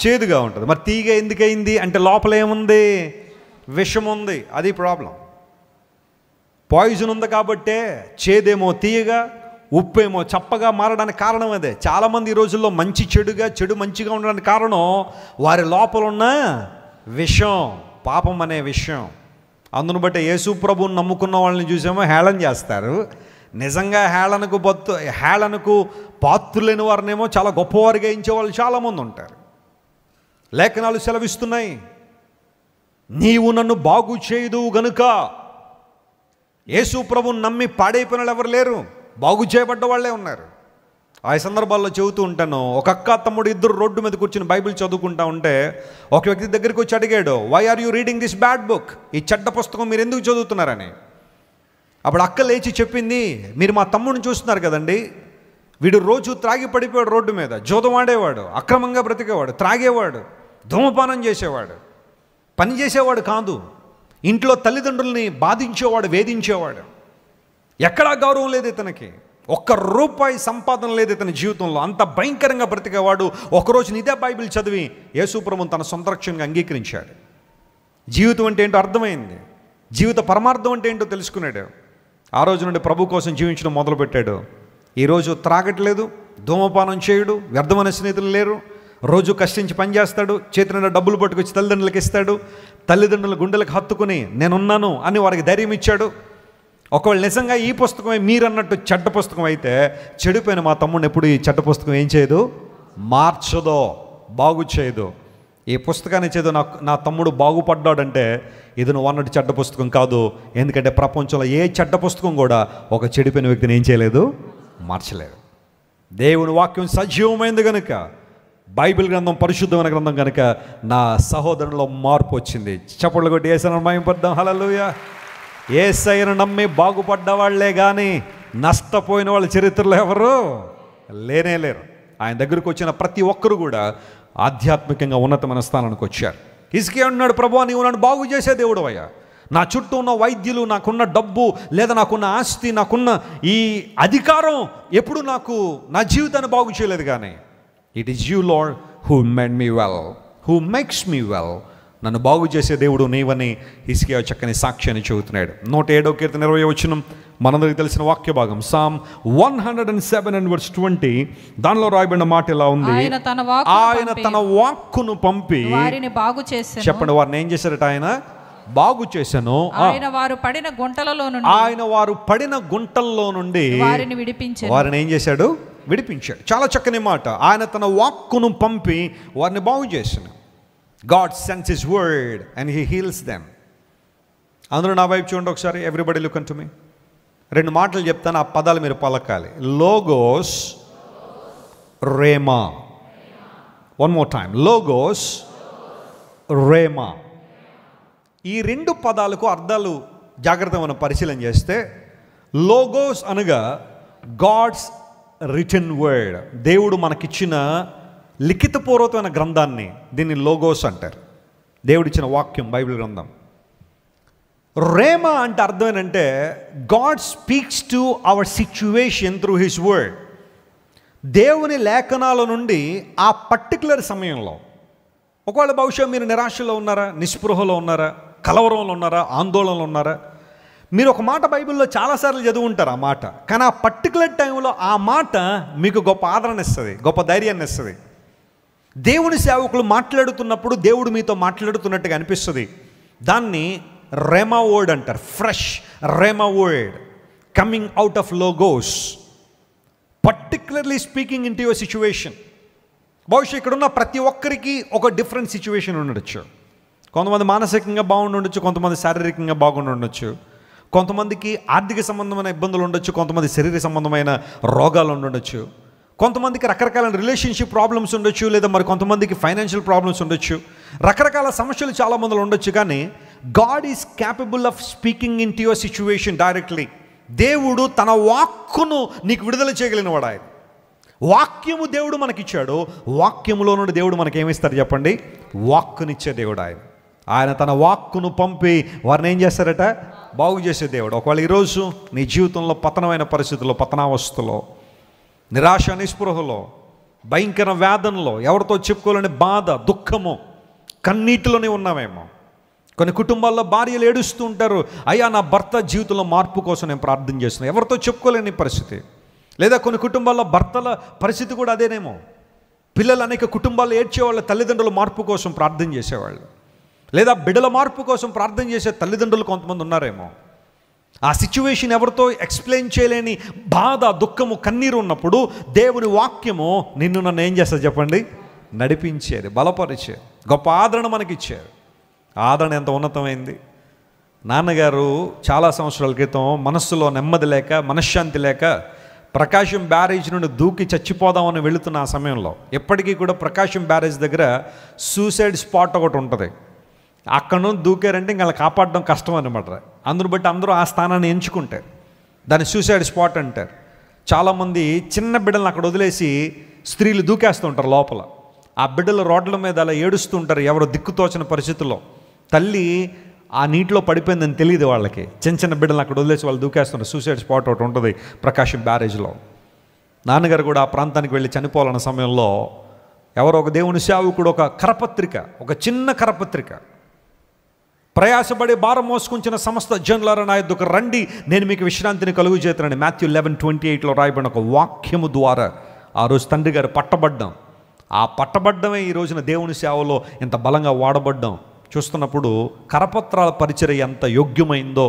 చేదుగా ఉంటుంది. మరి తీగ ఎందుకయింది అంటే లోపల ఏముంది, విషం ఉంది. అది ప్రాబ్లం. పాయిజన్ ఉంది కాబట్టే చేదేమో తీయగా, ఉప్పేమో చప్పగా మారడానికి కారణం అదే. చాలామంది ఈ రోజుల్లో మంచి చెడుగా, చెడు మంచిగా ఉండడానికి కారణం వారి లోపల ఉన్న విషం, పాపం అనే విషయం. అందును బట్టి యేసు ప్రభువుని నమ్ముకున్న వాళ్ళని చూసేమో హేళన చేస్తారు. నిజంగా హేళనకు పాత్రులైన వారినేమో చాలా గొప్పవారిగా ఇచ్చే వాళ్ళు చాలామంది ఉంటారు. లేఖనాలు సెలవిస్తున్నాయి, నీవు నన్ను బాగు చేయదు గనుక. యేసు ప్రభువుని నమ్మి పాడైపోయిన వాళ్ళు ఎవరు లేరు, బాగు చేయబడ్డ వాళ్ళే ఉన్నారు. ఆ సందర్భాల్లో చెబుతూ ఉంటాను. ఒక అక్క తమ్ముడు ఇద్దరు రోడ్డు మీద కూర్చుని బైబిల్ చదువుకుంటా ఉంటే ఒక వ్యక్తి దగ్గరికి వచ్చి అడిగాడు, why are you reading this bad book, ఈ చెడ్డ పుస్తకం మీరు ఎందుకు చదువుతున్నారని. అప్పుడు అక్క లేచి చెప్పింది, మీరు మా తమ్ముడిని చూస్తున్నారు కదండి, వీడు రోజు త్రాగి పడిపోయాడు రోడ్డు మీద, జూదం ఆడేవాడు, అక్రమంగా బ్రతికేవాడు, త్రాగేవాడు, ధూమపానం చేసేవాడు, పని చేసేవాడు కాదు, ఇంట్లో తల్లిదండ్రుల్ని బాధించేవాడు, వేధించేవాడు. ఎక్కడా గౌరవం లేదు ఇతనికి, ₹1 సంపాదన లేదు ఇతని జీవితంలో. అంత భయంకరంగా బ్రతికేవాడు. ఒకరోజు ఇదే బైబిల్ చదివి యేసు ప్రభువుని తన సొంత రక్షణగా అంగీకరించాడు. జీవితం అంటే ఏంటో అర్థమైంది, జీవిత పరమార్థం అంటే ఏంటో తెలుసుకున్నాడు. ఆ రోజు నుండి ప్రభు కోసం జీవించడం మొదలుపెట్టాడు. ఈరోజు త్రాగట్లేదు, ధూమపానం చేయడు, వ్యర్థమైన స్నేహితులు లేరు, రోజు కష్టించి పనిచేస్తాడు, చేతి నిండా డబ్బులు పట్టుకొచ్చి తల్లిదండ్రులకు ఇస్తాడు, తల్లిదండ్రుల గుండెలకు హత్తుకుని నేనున్నాను అని వారికి ధైర్యం ఇచ్చాడు. ఒకవేళ నిజంగా ఈ పుస్తకమే మీరన్నట్టు చెడ్డ పుస్తకం అయితే, చెడిపోయిన మా తమ్ముడిని ఎప్పుడు ఈ చెడ్డ పుస్తకం ఏం చేయదు, మార్చదో, బాగు చేయదు. ఈ పుస్తకాన్ని చదువు నా తమ్ముడు బాగుపడ్డాడంటే ఇది నువ్వు అన్నట్టు చెడ్డ పుస్తకం కాదు. ఎందుకంటే ప్రపంచంలో ఏ చెడ్డ పుస్తకం కూడా ఒక చెడిపోయిన వ్యక్తిని ఏం చేయలేదు, మార్చలేదు. దేవుని వాక్యం సజీవమైంది కనుక, బైబిల్ గ్రంథం పరిశుద్ధమైన గ్రంథం కనుక నా సహోదరులో మార్పు వచ్చింది. చప్పట్లు కొట్టి యేసుని మహిమపడదాం. హల్లెలూయా. యేసయ్యను నమ్మి బాగుపడ్డ వాళ్ళే కానీ నష్టపోయిన వాళ్ళ చరిత్రలో ఎవరు లేనే లేరు. ఆయన దగ్గరకు వచ్చిన ప్రతి ఒక్కరు కూడా ఆధ్యాత్మికంగా ఉన్నతమైన స్థానానికి వచ్చారు. హిజ్కియా అన్నాడు, ప్రభువా నీవు నన్ను బాగు చేసే దేవుడు అయ్యా, నా చుట్టూ ఉన్న వైద్యులు, నాకున్న డబ్బు లేదా నాకున్న ఆస్తి, నాకున్న ఈ అధికారం ఎప్పుడు నాకు నా జీవితాన్ని బాగు చేయలేదు. కానీ it is you lord who made me well, who makes me well. నన్ను బాగు చేసే దేవుడు నీవని హిజ్కియా చక్కని సాక్ష్యాన్ని చెబుతున్నాడు. 107వ కీర్తన 20వ వచనం మనందరికీ తెలిసిన వాక్య భాగం. Psalm 107:20 దానిలో రాయబడిన మాట ఇలా ఉంది, ఆయన తన వాక్కును పంపి వారిని బాగు చేసెను. చెప్పండి, వారిని ఏం చేశారట, ఆయన బాగు చేశాను. ఆయన వారు పడిన గుంటల్లో నుండి వారిని విడిపించాడు. వారిని ఏం చేశాడు, విడిపించాడు. చాలా చక్కని మాట. ఆయన తన వాక్కును పంపి వారిని బాగు చేశాను. God sends his word and he heals them. అందరూ నా వైపు చూడండి ఒకసారి. Everybody look unto me. 2 మాటలు చెప్తాను, ఆ పదాలు మీరు పలకాలి. Logos, rhema. One more time. Logos, rhema. ఈ 2 పదాలకు అర్థాలు జాగ్రత్తగా మనం పరిశీలన చేస్తే, లోగోస్ అనగా గాడ్స్ రిటన్ వర్డ్, దేవుడు మనకిచ్చిన లిఖితపూర్వకమైన గ్రంథాన్ని, దీన్ని లోగోస్ అంటారు. దేవుడిచ్చిన వాక్యం, బైబిల్ గ్రంథం. రేమా అంటే అర్థం ఏంటంటే God speaks to our situation through his word. దేవుని లేఖనాల నుండి ఆ పర్టికులర్ సమయంలో, ఒకవేళ బహుశా మీరు నిరాశలో ఉన్నారా, నిస్పృహలో ఉన్నారా, కలవరంలో ఉన్నారా, ఆందోళనలో ఉన్నారా, మీరు ఒక మాట బైబిల్లో చాలాసార్లు చదువుంటారు ఆ మాట, కానీ ఆ పర్టికులర్ టైంలో ఆ మాట మీకు గొప్ప ఆదరణ ఇస్తుంది, గొప్ప ధైర్యాన్ని ఇస్తుంది. దేవుని సేవకులు మాట్లాడుతున్నప్పుడు దేవుడు మీతో మాట్లాడుతున్నట్టుగా అనిపిస్తుంది. దాన్ని రెమా వర్డ్ అంటారు. Fresh rhema word coming out of logos, particularly speaking in to your situation. బహుశా ఇక్కడున్న ప్రతి ఒక్కరికి ఒక డిఫరెంట్ సిచ్యువేషన్ ఉండొచ్చు. కొంతమంది మానసికంగా బాగుండి ఉండొచ్చు, కొంతమంది శారీరకంగా బాగుండి ఉండొచ్చు, కొంతమందికి ఆర్థిక సంబంధమైన ఇబ్బందులు ఉండొచ్చు, కొంతమంది శరీర సంబంధమైన రోగాలు ఉండొచ్చు, కొంతమందికి రకరకాల రిలేషన్షిప్ ప్రాబ్లమ్స్ ఉండొచ్చు, లేదా మరి కొంతమందికి ఫైనాన్షియల్ ప్రాబ్లమ్స్ ఉండొచ్చు, రకరకాల సమస్యలు చాలా మందిలో ఉండొచ్చు. కానీ God is capable of speaking in to your situation directly. దేవుడు తన వాక్కును నీకు విడుదల చేయగలిగిన వాడు ఆయన. వాక్యము దేవుడు మనకిచ్చాడు. వాక్యములో నుండి దేవుడు మనకేమిస్తారు చెప్పండి? వాక్కునిచ్చే దేవుడు ఆయన. ఆయన తన వాక్కును పంపి వారిని ఏం చేస్తారట? బాగు చేసే దేవుడు. ఒకవేళ ఈరోజు నీ జీవితంలో పతనమైన పరిస్థితుల్లో, పతనావస్థలో, నిరాశ నిస్పృహలో, భయంకర వేదనలో, ఎవరితో చెప్పుకోలేని బాధ, దుఃఖము, కన్నీటిలోనే ఉన్నామేమో. కొన్ని కుటుంబాల్లో భార్యలు ఏడుస్తూ ఉంటారు, అయ్యా నా భర్త జీవితంలో మార్పు కోసం నేను ప్రార్థన చేస్తున్నాను. ఎవరితో చెప్పుకోలేని పరిస్థితి. లేదా కొన్ని కుటుంబాల్లో భర్తల పరిస్థితి కూడా అదేనేమో. పిల్లలు అనేక కుటుంబాల్లో ఏడ్చేవాళ్ళ తల్లిదండ్రుల మార్పు కోసం ప్రార్థన చేసేవాళ్ళు, లేదా బిడ్డల మార్పు కోసం ప్రార్థన చేసే తల్లిదండ్రులు కొంతమంది ఉన్నారేమో. ఆ సిచ్యువేషన్ ఎవరితో ఎక్స్ప్లెయిన్ చేయలేని బాధ, దుఃఖము, కన్నీరు ఉన్నప్పుడు దేవుని వాక్యము నిన్ను నన్ను ఏం చేస్తుంది చెప్పండి? నడిపించేది, బలపరిచేది, గొప్ప ఆదరణ మనకిచ్చేది. ఆదరణ ఎంత ఉన్నతమైంది. నాన్నగారు చాలా సంవత్సరాల క్రితం మనస్సులో నెమ్మది లేక, మనశ్శాంతి లేక ప్రకాశం బ్యారేజ్ నుండి దూకి చచ్చిపోదామని వెళుతున్న ఆ సమయంలో, ఎప్పటికీ కూడా ప్రకాశం బ్యారేజ్ దగ్గర సూసైడ్ స్పాట్ ఒకటి ఉంటుంది. అక్కడ నుండి దూకారంటే ఇంకా అలా కాపాడడం కష్టం అనమాట. అందును బట్టి అందరూ ఆ స్థానాన్ని ఎంచుకుంటారు. దాన్ని సూసైడ్ స్పాట్ అంటారు. చాలామంది చిన్న బిడ్డలను అక్కడ వదిలేసి స్త్రీలు దూకేస్తూ ఉంటారు లోపల. ఆ బిడ్డలు రోడ్ల మీద అలా ఏడుస్తూ ఉంటారు, ఎవరో దిక్కుతోచిన పరిస్థితుల్లో. తల్లి ఆ నీటిలో పడిపోయిందని తెలియదు వాళ్ళకి. చిన్న చిన్న బిడ్డలు అక్కడ వదిలేసి వాళ్ళు దూకేస్తుంటారు. సూసైడ్ స్పాట్ ఒకటి ఉంటుంది ప్రకాశం బ్యారేజ్లో. నాన్నగారు కూడా ఆ ప్రాంతానికి వెళ్ళి చనిపోవాలన్న సమయంలో ఎవరో ఒక దేవుని సేవకుడు ఒక కరపత్రిక, ఒక చిన్న కరపత్రిక, ప్రయాసపడి భారం మోసుకుంచిన సమస్త జనులారా నా యొద్దకు రండి, నేను మీకు విశ్రాంతిని కలుగు చేస్తానని మాథ్యూ 11:28లో రాయబడిన ఒక వాక్యము ద్వారా ఆ రోజు తండ్రి గారు పట్టబడ్డాం. ఆ పట్టబడ్డమే ఈ రోజున దేవుని సేవలో ఇంత బలంగా వాడబడ్డాం. చూస్తున్నప్పుడు కరపత్రాల పరిచర్య ఎంత యోగ్యమైందో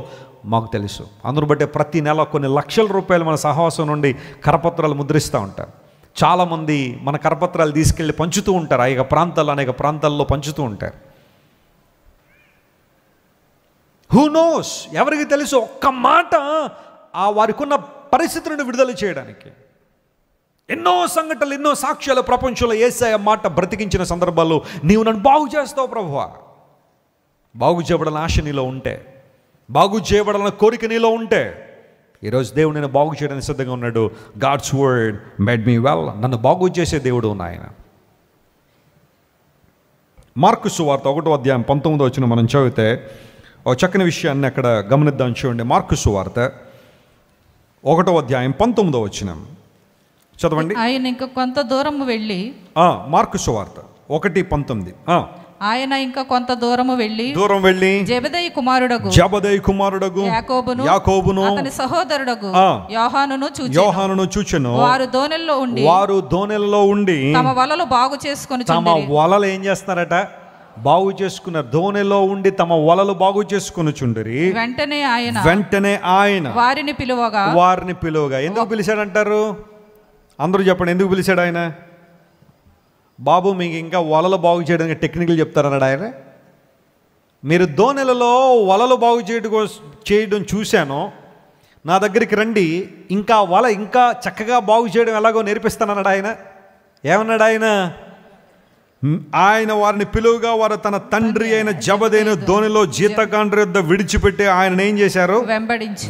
మాకు తెలుసు. అందును బట్టి ప్రతి నెల కొన్ని లక్షల రూపాయలు మన సహవాసం నుండి కరపత్రాలు ముద్రిస్తూ ఉంటారు. చాలామంది మన కరపత్రాలు తీసుకెళ్ళి పంచుతూ ఉంటారు. అనేక ప్రాంతాల్లో పంచుతూ ఉంటారు. హూ నోస్, ఎవరికి తెలుసు ఒక్క మాట ఆ వారికి ఉన్న పరిస్థితులను విడుదల చేయడానికి. ఎన్నో సంఘటనలు, ఎన్నో సాక్ష్యాలు ప్రపంచంలో యేసయ్య మాట బ్రతికించిన సందర్భాల్లో నీవు నన్ను బాగు చేస్తావు ప్రభువా. బాగు చేయబడాలని ఆశ నీలో ఉంటే, బాగు చేయబడాలన్న కోరిక నీలో ఉంటే, ఈరోజు దేవుడు నేను బాగు చేయడానికి సిద్ధంగా ఉన్నాడు. God's word made me well. నన్ను బాగు చేసే దేవుడు ఆయన. మార్కు సువార్త 1వ అధ్యాయం 19వ వచనం మనం చదివితే ఒక చక్కని విషయాన్ని అక్కడ గమనిద్దాం. చూడండి, మార్కు సువార్త 1వ అధ్యాయం 19వ వచనం చదవండి. ఆయన ఇంకా కొంత దూరము వెళ్ళి, మార్కు సువార్త 1:19, ఆయన ఇంకా కొంత దూరం వెళ్ళి జెబెదయి కుమారుడగు యాకోబును అతని సహోదరుడగు యోహానును చూచెను. వారు దోణెలలో ఉండి తమ వలలు బాగు చేసుకొని, తమ వలలు ఏం చేస్తున్నారట? బాగు చేసుకున్నారు. దోణిలో ఉండి తమ వలలు బాగు చేసుకుని చుండిరి. వెంటనే ఆయన వారిని పిలువగా. ఎందుకు పిలిచాడంటారు? అందరూ చెప్పండి, ఎందుకు పిలిచాడు ఆయన? బాబు మీకు ఇంకా వలలు బాగు చేయడానికి టెక్నికల్ చెప్తారన్నాడు ఆయన. మీరు దోణెలలో వలలు బాగు చేయడం చూశాను, నా దగ్గరికి రండి, ఇంకా వల ఇంకా చక్కగా బాగు చేయడం ఎలాగో నేర్పిస్తానన్నాడు ఆయన. ఏమన్నాడు ఆయన? ఆయన వారిని పిలువగా వారు తన తండ్రి అయిన జబదేను దోణిలో జీతగాండ్రి యొద్ద విడిచిపెట్టి ఆయన ఏం చేశారు?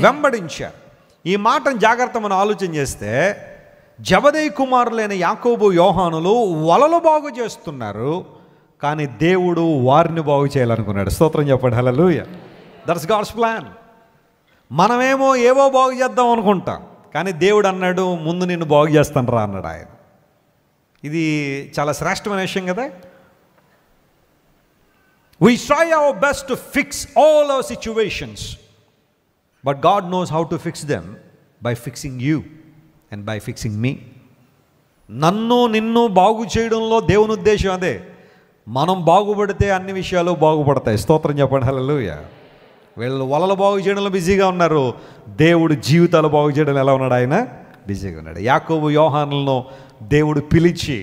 వెంబడించారు. ఈ మాటను జాగ్రత్త మనం ఆలోచన చేస్తే, జబదేయి కుమారులైన యాకోబు యోహానులు వలలు బాగు చేస్తున్నారు, కానీ దేవుడు వారిని బాగు చేయాలనుకున్నాడు. స్తోత్రం చెప్పండి, హల్లెలూయా. That's God's plan. మనమేమో ఏవో బాగు చేద్దాం అనుకుంటాం, కానీ దేవుడు అన్నాడు ముందు నిన్ను బాగు చేస్తాను రా అన్నాడు ఆయన. ఇది చాలా శ్రేష్టమైన విషయం కదా. We try our best to fix all our situations, but God knows how to fix them by fixing you and by fixing me. నన్ను నిన్ను బాగు చేయడంలో దేవుని ఉద్దేశం అదే. మనం బాగుపడితే అన్ని విషయాలు బాగుపడతాయి. స్తోత్రం చెప్పండి, హల్లెలూయా. వీళ్ళు వలలు బాగు చేయడంలో బిజీగా ఉన్నారు, దేవుడు జీవితాలు బాగు చేయడంలో ఎలా ఉన్నాడు? ఆయన బిజీగా ఉన్నాడు. యాకోబు యోహానులను దేవుడు పిలిచి,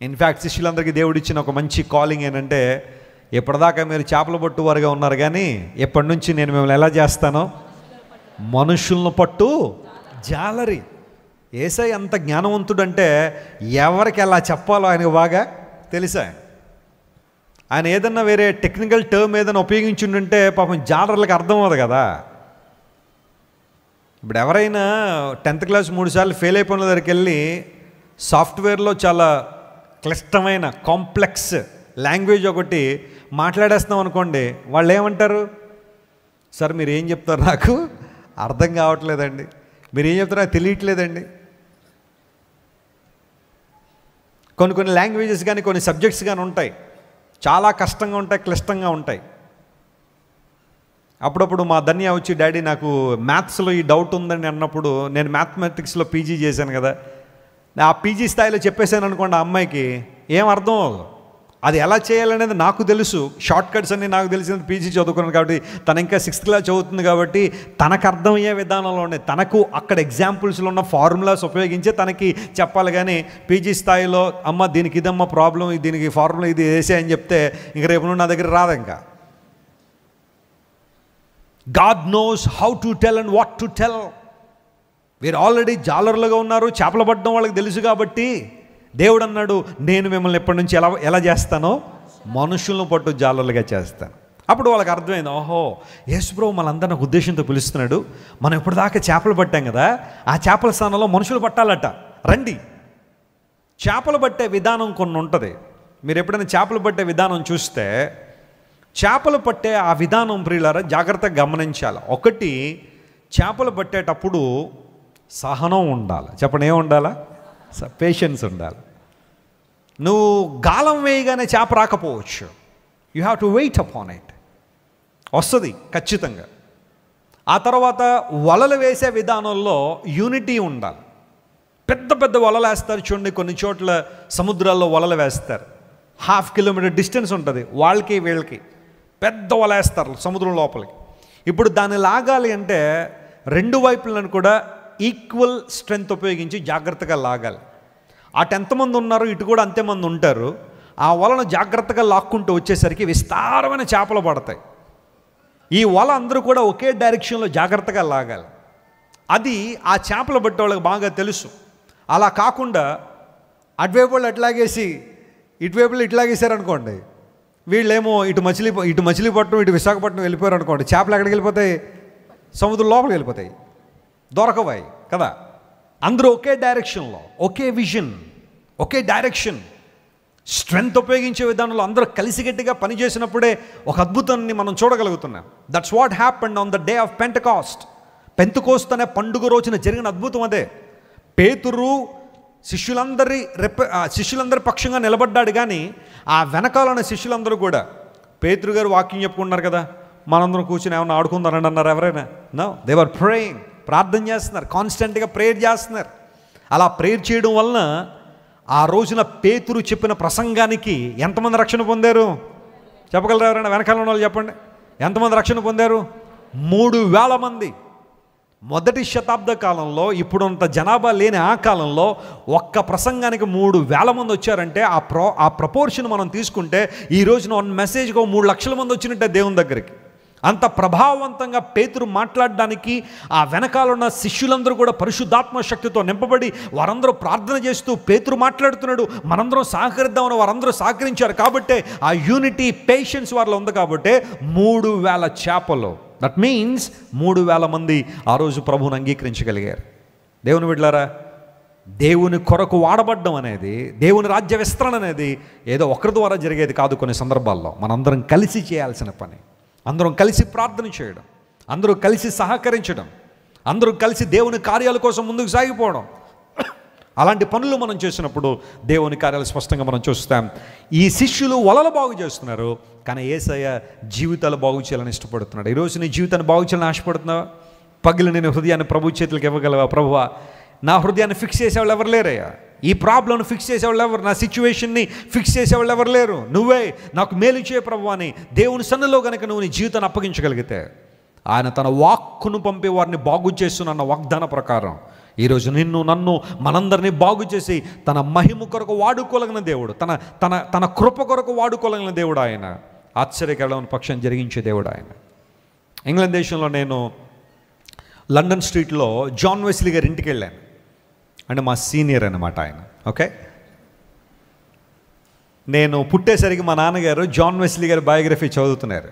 ఇన్ఫ్యాక్ట్ శిష్యులందరికీ దేవుడు ఇచ్చిన ఒక మంచి కాలింగ్ ఏంటంటే, ఎప్పటిదాకా మీరు చేపలు పట్టువారుగా ఉన్నారు, కానీ ఎప్పటి నుంచి నేను మిమ్మల్ని ఎలా చేస్తానో మనుషులను పట్టు జాలరి. యేసయ్య అంత జ్ఞానవంతుడంటే ఎవరికి ఎలా చెప్పాలో ఆయనకు బాగా తెలుసా. ఆయన ఏదన్నా వేరే టెక్నికల్ టర్మ్ ఏదైనా ఉపయోగించుంటే పాపం జాలర్లకు అర్థం అవ్వదు కదా. ఇప్పుడు ఎవరైనా 10th క్లాస్ 3 సార్లు ఫెయిల్ అయిపోయిన దగ్గరికి వెళ్ళి సాఫ్ట్వేర్లో చాలా క్లిష్టమైన కాంప్లెక్స్ లాంగ్వేజ్ ఒకటి మాట్లాడేస్తాం అనుకోండి, వాళ్ళు ఏమంటారు? సార్ మీరు ఏం చెప్తారు నాకు అర్థం కావట్లేదండి, మీరు ఏం చెప్తారో నాకు తెలియట్లేదండి. కొన్ని లాంగ్వేజెస్ కానీ కొన్ని సబ్జెక్ట్స్ కానీ ఉంటాయి, చాలా కష్టంగా ఉంటాయి, క్లిష్టంగా ఉంటాయి. అప్పుడప్పుడు మా ధన్య వచ్చి, డాడీ నాకు మ్యాథ్స్లో ఈ డౌట్ ఉందని అన్నప్పుడు, నేను మ్యాథమెటిక్స్లో పీజీ చేశాను కదా, ఆ పీజీ స్థాయిలో చెప్పేశాను అనుకోండి, ఆ అమ్మాయికి ఏం అర్థం అవ్వదు. అది ఎలా చేయాలనేది నాకు తెలుసు, షార్ట్ కట్స్ అన్నీ నాకు తెలిసింది, పీజీ చదువుకున్నాను కాబట్టి. తను ఇంకా 6th క్లాస్ చదువుతుంది కాబట్టి తనకు అర్థమయ్యే విధానంలోనే, తనకు అక్కడ ఎగ్జాంపుల్స్లో ఉన్న ఫార్ములాస్ ఉపయోగించే తనకి చెప్పాలి. కానీ పీజీ స్థాయిలో అమ్మ దీనికి ఇదమ్మ ప్రాబ్లం, దీనికి ఫార్ములా ఇది వేసే అని చెప్తే ఇంక రేపు నువ్వు నా దగ్గర రాదు. ఇంకా God knows how to tell and what to tell. మీరు ఆల్రెడీ జాలర్లుగా ఉన్నారు, చేపలు పట్టడం వాళ్ళకి తెలుసు కాబట్టి దేవుడు అన్నాడు, నేను మిమ్మల్ని ఎప్పటి నుంచి ఎలా చేస్తానో మనుషులను పట్టు జాలర్లుగా చేస్తాను. అప్పుడు వాళ్ళకి అర్థమైంది, ఓహో యేసుప్రభు మనందరిని ఒక ఉద్దేశంతో పిలుస్తున్నాడు. మనం ఇప్పటిదాకా చేపలు పట్టాం కదా, ఆ చేపల స్థానంలో మనుషులు పట్టాలట, రండి. చేపలు పట్టే విధానం కొన్ని ఉంటుంది. మీరు ఎప్పుడైనా చేపలు పట్టే విధానం చూస్తే, చేపలు పట్టే ఆ విధానం ప్రియులారా జాగ్రత్తగా గమనించాలి. ఒకటి, చేపలు పట్టేటప్పుడు సహనం ఉండాలి. చెప్పండి, ఏం ఉండాలా? పేషెన్స్ ఉండాలి. నువ్వు గాలం వేయగానే చేప రాకపోవచ్చు, you have to wait upon it. వస్తుంది ఖచ్చితంగా. ఆ తర్వాత వలలు వేసే విధానంలో యూనిటీ ఉండాలి. పెద్ద పెద్ద వలలు వేస్తారు చూడండి, కొన్ని చోట్ల సముద్రాల్లో వలలు వేస్తారు, 1/2 కిలోమీటర్ డిస్టెన్స్ ఉంటుంది వాళ్ళకి వీళ్ళకి, పెద్ద వల వేస్తారు సముద్రం లోపలికి. ఇప్పుడు దాన్ని లాగాలి అంటే రెండు వైపులను కూడా ఈక్వల్ స్ట్రెంగ్త్ ఉపయోగించి జాగ్రత్తగా లాగాలి. అటు ఎంతమంది ఉన్నారో ఇటు కూడా అంతేమంది ఉంటారు. ఆ వలను జాగ్రత్తగా లాక్కుంటూ వచ్చేసరికి విస్తారమైన చేపలు పడతాయి. ఈ వల అందరూ కూడా ఒకే డైరెక్షన్లో జాగ్రత్తగా లాగాలి. అది ఆ చేపలు పట్టే వాళ్ళకి బాగా తెలుసు. అలా కాకుండా అటువైపు వాళ్ళు అట్లాగేసి ఇటువైపులు ఇట్లాగేసారనుకోండి, వీళ్ళేమో ఇటు మచిలీపట్నం ఇటు విశాఖపట్నం వెళ్ళిపోయారు అనుకోండి, చేపలు ఎక్కడికి వెళ్ళిపోతాయి? సముద్రం లోపలికి వెళ్ళిపోతాయి, దొరకవాయి కదా. అందరూ ఒకే డైరెక్షన్లో, ఒకే విజన్, ఒకే డైరెక్షన్, స్ట్రెంగ్త్ ఉపయోగించే విధానంలో అందరూ కలిసిగట్టిగా పనిచేసినప్పుడే ఒక అద్భుతాన్ని మనం చూడగలుగుతున్నాం. That's what happened on the day of Pentecost. పెంతెకోస్తు అనే పండుగ రోజున జరిగిన అద్భుతం అదే. పేతురు శిష్యులందరి పక్షంగా నిలబడ్డాడు, కానీ ఆ వెనకాలన్న శిష్యులందరూ కూడా, పేతురు గారు వాక్యం చెప్పుకున్నారు కదా, మనందరం కూర్చొని ఏమన్నా ఆడుకుందారని అన్నారు ఎవరైనా? No, they were praying. ప్రార్థన చేస్తున్నారు, కాన్స్టెంట్గా ప్రేయర్ చేస్తున్నారు. అలా ప్రేయర్ చేయడం వలన ఆ రోజున పేతురు చెప్పిన ప్రసంగానికి ఎంతమంది రక్షణ పొందారు చెప్పగలరు? ఎవరైనా వెనకాల ఉన్న వాళ్ళు చెప్పండి. ఎంతమంది రక్షణ పొందారు? 3,000 మంది. మొదటి శతాబ్ద కాలంలో, ఇప్పుడంత జనాభా లేని ఆ కాలంలో ఒక్క ప్రసంగానికి 3,000 మంది వచ్చారంటే ఆ ప్రపోర్షన్ మనం తీసుకుంటే ఈ రోజున వన్ మెసేజ్కి 3 లక్షల మంది వచ్చినట్టే దేవుని దగ్గరికి. అంత ప్రభావవంతంగా పేతురు మాట్లాడడానికి ఆ వెనకాలన్న శిష్యులందరూ కూడా పరిశుద్ధాత్మ శక్తితో నింపబడి వారందరూ ప్రార్థన చేస్తూ పేతురు మాట్లాడుతున్నాడు, మనందరం సహకరిద్దామని వారందరూ సహకరించారు. కాబట్టే ఆ యూనిటీ, పేషెన్స్ వారిలో ఉంది. కాబట్టే 3,000 చేపలు, దట్ మీన్స్ 3,000 మంది ఆ రోజు ప్రభువుని అంగీకరించగలిగారు. దేవుని బిడ్డలారా, దేవుని కొరకు వాడబడ్డం అనేది, దేవుని రాజ్య విస్తరణ అనేది ఏదో ఒకరి ద్వారా జరిగేది కాదు. కొన్ని సందర్భాల్లో మనందరం కలిసి చేయాల్సిన పని, అందరం కలిసి ప్రార్థన చేయడం, అందరూ కలిసి సహకరించడం, అందరూ కలిసి దేవుని కార్యాల కోసం ముందుకు సాగిపోవడం, అలాంటి పనులు మనం చేసినప్పుడు దేవుని కార్యాలు స్పష్టంగా మనం చూస్తాం. ఈ శిష్యులు వలలు బాగు చేస్తున్నారు, కానీ యేసయ్య జీవితాలు బాగు చేయాలని ఇష్టపడుతున్నాడు. ఈరోజు నీ జీవితాన్ని బాగు చేయాలని ఆశపడుతున్నావా? పగిలి నేను హృదయాన్ని ప్రభు చేతులకు ఇవ్వగలవా? ప్రభువా, నా హృదయాన్ని ఫిక్స్ చేసేవాళ్ళు ఎవరు లేరయ్యా, ఈ ప్రాబ్లంను ఫిక్స్ చేసేవాళ్ళు ఎవరు? నా సిచ్యువేషన్ని ఫిక్స్ చేసేవాళ్ళు ఎవరు లేరు. నువ్వే నాకు మేలు చేయ ప్రభువా అని దేవుని సన్నిధిలో కనుక నువ్వు నీ జీవితాన్ని అప్పగించగలిగితే ఆయన తన వాక్కును పంపి వారిని బాగు చేస్తున్న వాగ్దాన ప్రకారం ఈరోజు నిన్ను నన్ను మనందరినీ బాగు చేసి తన మహిమ కొరకు వాడుకోగలిగిన దేవుడు, తన తన తన కృప కొరకు వాడుకోగలిగిన దేవుడు ఆయన. ఆశ్చర్యకరమైన పక్షం జరిగించే దేవుడు ఆయన. ఇంగ్లాండ్ దేశంలో నేను లండన్ స్ట్రీట్లో జాన్ వెస్లీ గారి ఇంటికి వెళ్ళాను. అంటే మా సీనియర్ అన్నమాట ఆయన. ఓకే, నేను పుట్టేసరికి మా నాన్నగారు జాన్ వెస్లీ గారి బయోగ్రఫీ చదువుతున్నారు.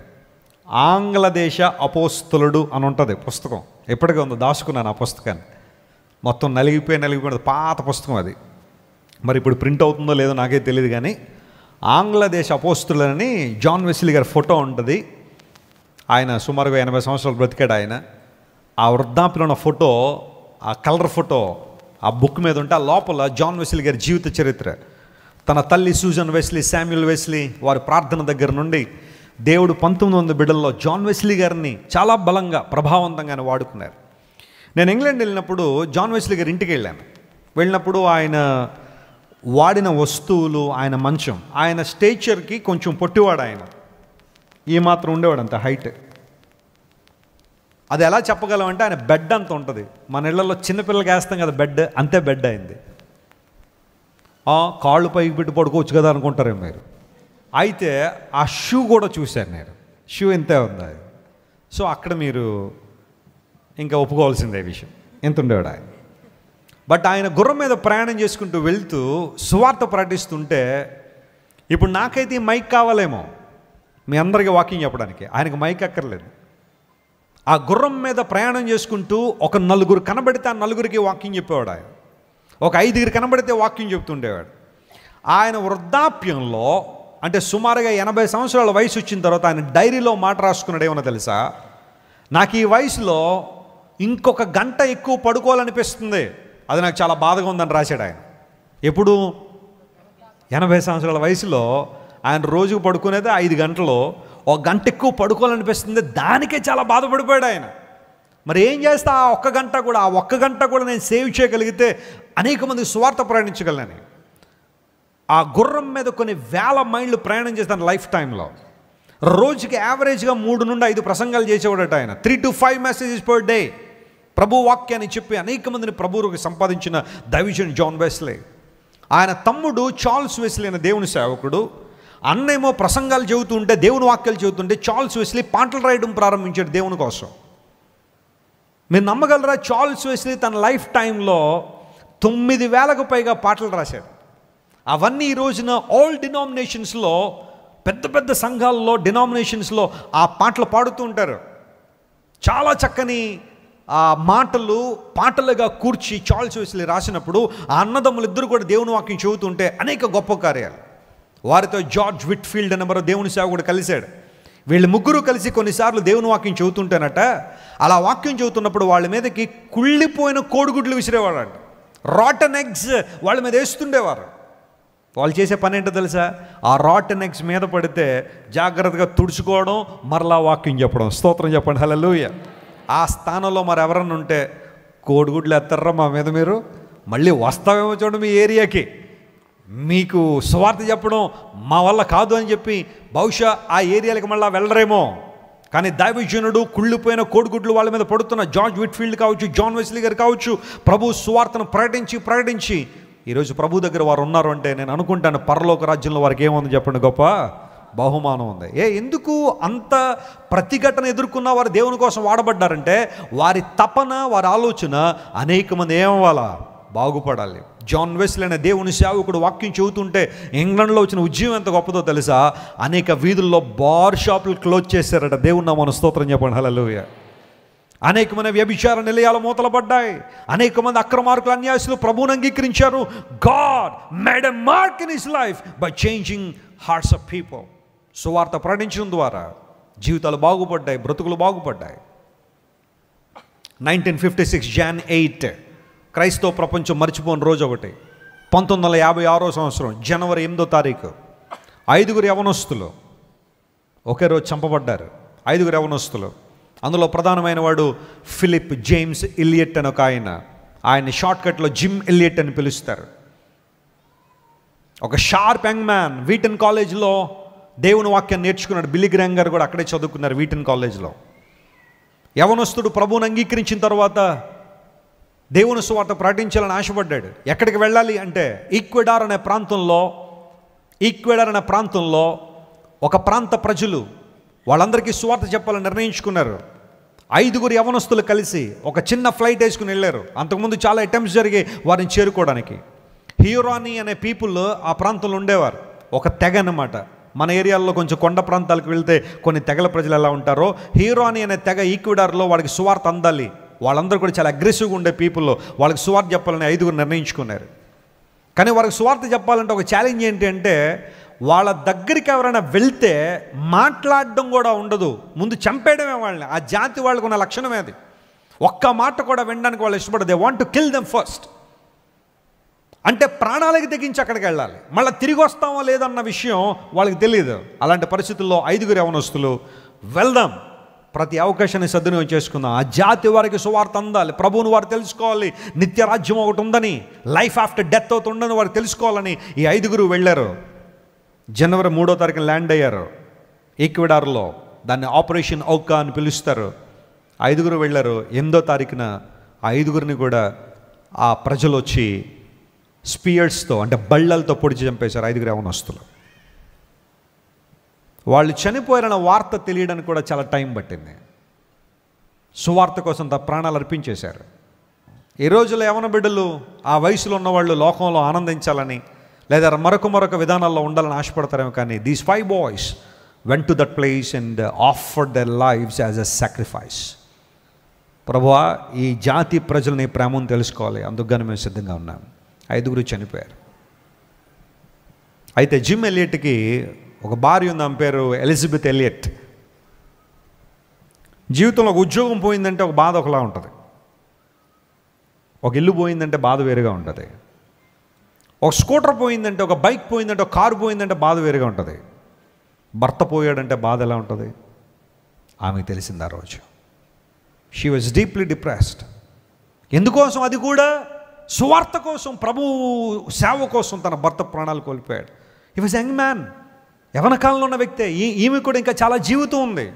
ఆంగ్లదేశ అపోస్తలుడు అని ఉంటుంది పుస్తకం, ఎప్పటికీ ఉందో, దాచుకున్నాను ఆ పుస్తకాన్ని. మొత్తం నలిగిపోయిన పాత పుస్తకం అది. మరి ఇప్పుడు ప్రింట్ అవుతుందో లేదో నాకే తెలియదు, కానీ ఆంగ్లదేశ అపోస్తలుడని జాన్ వెస్లీ గారి ఫోటో ఉంటుంది. ఆయన సుమారుగా 80 సంవత్సరాలు బ్రతికాడు ఆయన. ఆ వృద్ధాప్యంలో ఉన్న ఫోటో, ఆ కలర్ ఫోటో ఆ బుక్ మీద ఉంటే ఆ లోపల జాన్ వెస్లీ గారి జీవిత చరిత్ర, తన తల్లి సూజన్ వెస్లీ, శామ్యుల్ వెస్లీ వారి ప్రార్థన దగ్గర నుండి దేవుడు 1900 బిడ్డల్లో జాన్ వెస్లీ గారిని చాలా బలంగా ప్రభావవంతంగానే వాడుకున్నారు. నేను ఇంగ్లాండ్ వెళ్ళినప్పుడు జాన్ వెస్లీ గారి ఇంటికి వెళ్ళినప్పుడు ఆయన వాడిన వస్తువులు, ఆయన మంచం, ఆయన స్టేచర్కి కొంచెం పొట్టివాడు ఆయన, ఈ మాత్రం ఉండేవాడు అంత హైట్. అది ఎలా చెప్పగలమంటే ఆయన బెడ్ అంత ఉంటుంది. మన ఇళ్లలో చిన్నపిల్లలకి వేస్తాం కదా బెడ్, అంతే బెడ్ అయింది. కాళ్ళు పైకి పెట్టి పడుకోవచ్చు కదా అనుకుంటారే మీరు. అయితే ఆ షూ కూడా చూశాను నేను, షూ ఇంతే ఉంది. సో అక్కడ మీరు ఇంకా ఒప్పుకోవాల్సిందే విషయం, ఎంత ఉండేవాడు ఆయన. బట్ ఆయన గుర్రం మీద ప్రయాణం చేసుకుంటూ వెళ్తూ సువార్త ప్రకటిస్తుంటే, ఇప్పుడు నాకైతే ఈ మైక్ కావాలేమో మీ అందరికీ వాకింగ్ చెప్పడానికి, ఆయనకు మైక్ అక్కర్లేదు. ఆ గుర్రం మీద ప్రయాణం చేసుకుంటూ ఒక 4 కనబడితే ఆ 4కి వాకింగ్ చెప్పేవాడు ఆయన. ఒక 5 కనబడితే వాకింగ్ చెప్తుండేవాడు. ఆయన వృద్ధాప్యంలో, అంటే సుమారుగా 80 సంవత్సరాల వయసు వచ్చిన తర్వాత ఆయన డైరీలో మాట రాసుకున్నాడు. ఏమన్నా తెలుసా? నాకు ఈ వయసులో ఇంకొక గంట ఎక్కువ పడుకోవాలనిపిస్తుంది, అది నాకు చాలా బాధగా ఉందని రాశాడు ఆయన. ఎప్పుడు? 80 సంవత్సరాల వయసులో ఆయన రోజుకు పడుకునేది 5 గంటలు, ఒక గంట ఎక్కువ పడుకోవాలనిపిస్తుంది, దానికే చాలా బాధపడిపోయాడు ఆయన. మరి ఏం చేస్తా ఆ ఒక్క గంట కూడా నేను సేవ్ చేయగలిగితే అనేక మంది సువార్త ప్రయాణించగలను. ఆ గుర్రం మీద కొన్ని వేల మైళ్ళు ప్రయాణం చేస్తాను లైఫ్ టైంలో. రోజుకి యావరేజ్గా 3 నుండి 5 ప్రసంగాలు చేసేవాడట ఆయన. 3 to 5 మెసేజెస్ పర్ డే ప్రభు వాక్యాన్ని చెప్పి అనేక మందిని ప్రభువుకి సంపాదించిన దైవజనుడు జాన్ వెస్లీ. ఆయన తమ్ముడు చార్ల్స్ వెస్లీ అనే దేవుని సేవకుడు, అన్నేమో ప్రసంగాలు చెబుతుంటే, దేవుని వాక్యాలు చెబుతుంటే, చార్ల్స్ వెస్లీ పాటలు రాయడం ప్రారంభించాడు దేవుని కోసం. మీరు నమ్మగలరా? చార్ల్స్ వెస్లీ తన లైఫ్ టైంలో 9,000కు పైగా పాటలు రాశాడు. అవన్నీ ఈ రోజున ఆల్ డినామినేషన్స్లో, పెద్ద పెద్ద సంఘాల్లో, డినామినేషన్స్లో ఆ పాటలు పాడుతూ ఉంటారు. చాలా చక్కని ఆ మాటలు పాటలుగా కూర్చి చార్ల్స్ వెస్లీ రాసినప్పుడు ఆ అన్నదమ్ములు ఇద్దరు కూడా దేవుని వాక్యం చెబుతుంటే అనేక గొప్ప కార్యాలు. వారితో జార్జ్ విట్ఫీల్డ్ అనే మరో దేవుని సేవకుడు కలిశాడు. వీళ్ళు ముగ్గురు కలిసి కొన్నిసార్లు దేవుని వాక్యం చెబుతుంటేనట, అలా వాక్యం చెబుతున్నప్పుడు వాళ్ళ మీదకి కుళ్ళిపోయిన కోడిగుడ్లు విసిరేవాడు. రాటన్ ఎగ్స్ వాళ్ళ మీద వేస్తుండేవారు. వాళ్ళు చేసే పని ఏంటో తెలుసా? ఆ రాటన్ ఎగ్స్ మీద పడితే జాగ్రత్తగా తుడుచుకోవడం, మరలా వాక్యం చెప్పడం. స్తోత్రం చెప్పండి, హల్లెలూయా. ఆ స్థానంలో మరి ఎవరన్నా ఉంటే, కోడిగుడ్లు ఎత్తారా మా మీద, మీరు మళ్ళీ వస్తావేమో చూడండి మీ ఏరియాకి, మీకు సువార్త చెప్పడం మా వల్ల కాదు అని చెప్పి బహుశా ఆ ఏరియాలకు మళ్ళీ వెళ్ళరేమో. కానీ దైవజనుడు కుళ్ళిపోయిన కోడిగుడ్లు వాళ్ళ మీద పడుతున్న జార్జ్ విట్ఫీల్డ్ కావచ్చు, జాన్ వెస్లీ గారు కావచ్చు, ప్రభు సువార్తను ప్రకటించి ఈరోజు ప్రభు దగ్గర వారు ఉన్నారు అంటే నేను అనుకుంటాను పరలోక రాజ్యంలో వారికి ఏముంది చెప్పండి? గొప్ప బహుమానం ఉంది. ఎందుకు అంత ప్రతిఘటన ఎదుర్కొన్న వారు దేవుని కోసం వాడబడ్డారంటే వారి తపన, వారి ఆలోచన అనేక మంది ఏమవ్వాలా? బాగుపడాలి. జాన్ వెస్లీ అనే దేవుని సేవకుడు వాక్యం చెబుతుంటే ఇంగ్లాండ్లో వచ్చిన ఉద్యమం ఎంత గొప్పదో తెలుసా? అనేక వీధుల్లో బార్ షాపులు క్లోజ్ చేశారట. దేవుని నామమున స్తోత్రం చెప్పండి, హల్లెలూయా. అనేక మంది వ్యభిచార నిలయాలు మూతలపడ్డాయి. అనేక మంది అక్రమార్కులు, అన్యాయస్తులు ప్రభువును అంగీకరించారు. God made a mark in his life by changing hearts of people. సువార్త ప్రకటించడం ద్వారా జీవితాలు బాగుపడ్డాయి, బ్రతుకులు బాగుపడ్డాయి. 1956 Jan 8 క్రైస్తవ ప్రపంచం మర్చిపోని రోజు ఒకటి. 1956 సంవత్సరం జనవరి 8వ తారీఖు 5 యవనస్తులు ఒకే రోజు చంపబడ్డారు. 5 యవనస్తులు. అందులో ప్రధానమైన వాడు ఫిలిప్ జేమ్స్ ఎలియట్ అని ఒక ఆయన. ఆయన్ని షార్ట్కట్లో జిమ్ ఎలియట్ అని పిలుస్తారు. ఒక షార్ప్ యంగ్ మ్యాన్ వీటన్ కాలేజ్లో దేవుని వాక్యాన్ని నేర్చుకున్నాడు. బిల్లీ గ్రాహం గారు కూడా అక్కడే చదువుకున్నారు, వీటన్ కాలేజ్లో. యవనస్తుడు ప్రభువుని అంగీకరించిన తర్వాత దేవుని సువార్త ప్రకటించాలని ఆశపడ్డాడు. ఎక్కడికి వెళ్ళాలి అంటే ఈక్వెడార్ అనే ప్రాంతంలో ఒక ప్రాంత ప్రజలు వాళ్ళందరికీ సువార్త చెప్పాలని నిర్ణయించుకున్నారు. 5 యవనస్తులు కలిసి ఒక చిన్న ఫ్లైట్ వేసుకుని వెళ్ళారు. అంతకుముందు చాలా అటెంప్ట్స్ జరిగాయి వారిని చేరుకోవడానికి. హ్యూరానీ అనే పీపుల్ ఆ ప్రాంతంలో ఉండేవారు, ఒక తెగ అన్నమాట. మన ఏరియాల్లో కొంచెం కొండ ప్రాంతాలకు వెళ్తే కొన్ని తెగల ప్రజలు ఎలా ఉంటారో, హ్యూరానీ అనే తెగ ఈక్వెడార్లో వాళ్ళకి సువార్త అందాలి. వాళ్ళందరూ కూడా చాలా అగ్రెసివ్గా ఉండే పీపుల్లో వాళ్ళకి సువార్త చెప్పాలని 5 నిర్ణయించుకున్నారు. కానీ వారికి సువార్త చెప్పాలంటే ఒక ఛాలెంజ్ ఏంటి అంటే వాళ్ళ దగ్గరికి ఎవరైనా వెళ్తే మాట్లాడడం కూడా ఉండదు, ముందు చంపేయడమే వాళ్ళని. ఆ జాతి వాళ్ళకు ఉన్న లక్షణమే అది. ఒక్క మాట కూడా వినడానికి వాళ్ళు ఇష్టపడదు. They want to kill them first. అంటే ప్రాణాలకి తెగించి అక్కడికి వెళ్ళాలి, మళ్ళీ తిరిగి వస్తామో లేదన్న విషయం వాళ్ళకి తెలియదు. అలాంటి పరిస్థితుల్లో 5 యవనస్తులు వెళ్దాం, ప్రతి అవకాశాన్ని సద్వినియోగం చేసుకుందాం, ఆ జాతి వారికి సువార్త అందాలి, ప్రభువుని వారు తెలుసుకోవాలి, నిత్య రాజ్యం ఒకటి ఉందని, లైఫ్ ఆఫ్టర్ డెత్ ఒకటి ఉందని వారు తెలుసుకోవాలని ఈ 5 వెళ్ళారు. జనవరి 3వ తారీఖున ల్యాండ్ అయ్యారు ఈక్వెడార్లో. దాన్ని ఆపరేషన్ ఔకా అని పిలుస్తారు. 5 వెళ్ళారు. 8వ తారీఖున ఆ 5 కూడా ఆ ప్రజలు వచ్చి స్పియర్స్తో అంటే బళ్ళలతో పొడిచి చంపేశారు 5 యవనస్తులు. వాళ్ళు చనిపోయారన్న వార్త తెలియడానికి కూడా చాలా టైం పట్టింది. సువార్త కోసం తమ ప్రాణాలు అర్పించేశారు. ఈ రోజుల్లో యవన బిడ్డలు ఆ వయసులో ఉన్నవాళ్ళు లోకంలో ఆనందించాలని లేదా మరొక విధానాల్లో ఉండాలని ఆశపడతారేమో, కానీ these 5 boys went to that place and offered their lives as a sacrifice. ప్రభువా, ఈ జాతి ప్రజలని ప్రేమను తెలుసుకోవాలి, అందుకుగానే మేము సిద్ధంగా ఉన్నాం. 5 చనిపోయారు. అయితే జిమ్ ఎలియట్కి ఒక భార్య ఉంది, ఆమె పేరు ఎలిజబెత్ ఎలియట్. జీవితంలో ఒక ఉద్యోగం పోయిందంటే ఒక బాధ ఒకలా ఉంటుంది, ఒక ఇల్లు పోయిందంటే బాధ వేరుగా ఉంటుంది, ఒక స్కూటర్ పోయిందంటే, ఒక బైక్ పోయిందంటే, ఒక కారు పోయిందంటే బాధ వేరుగా ఉంటుంది. భర్త పోయాడంటే బాధ ఎలా ఉంటుంది ఆమెకు తెలిసింది ఆ రోజు. She was deeply depressed. ఎందుకోసం? అది కూడా సువార్త కోసం, ప్రభు సేవ కోసం తన భర్త ప్రాణాలు కోల్పోయాడు. హి వాజ్ యంగ్ మ్యాన్, యవన కాలంలో ఉన్న వ్యక్తే. ఈమె కూడా ఇంకా చాలా జీవితం ఉంది.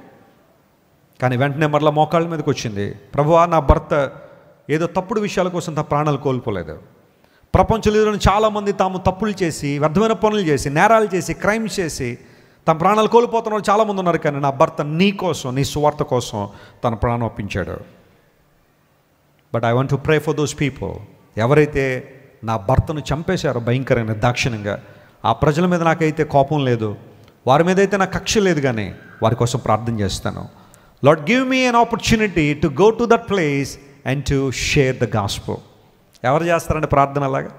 కానీ వెంటనే మరలా మోకాళ్ళ మీదకి వచ్చింది, ప్రభువా, నా భర్త ఏదో తప్పుడు విషయాల కోసం తన ప్రాణాలు కోల్పోలేదు. ప్రపంచంలో చాలామంది తాము తప్పులు చేసి, వ్యర్థమైన పనులు చేసి, నేరాలు చేసి, క్రైమ్స్ చేసి తమ ప్రాణాలు కోల్పోతున్న వాళ్ళు చాలామంది ఉన్నారు. కానీ నా భర్త నీ కోసం, నీ సువార్త కోసం తన ప్రాణం అర్పించాడు. But I want to pray for those people. ఎవరైతే నా భర్తను చంపేశారో భయంకరంగా, దాక్షిణ్యంగా, ఆ ప్రజల మీద నాకైతే కోపం లేదు, వారి మీద అయితే నాకు కక్ష లేదు, కానీ వారి కోసం ప్రార్థన చేస్తాను. Lord, give me an opportunity to go to that place and to share the gospel. ఎవరు చేస్తారంటే ప్రార్థన అలాగా?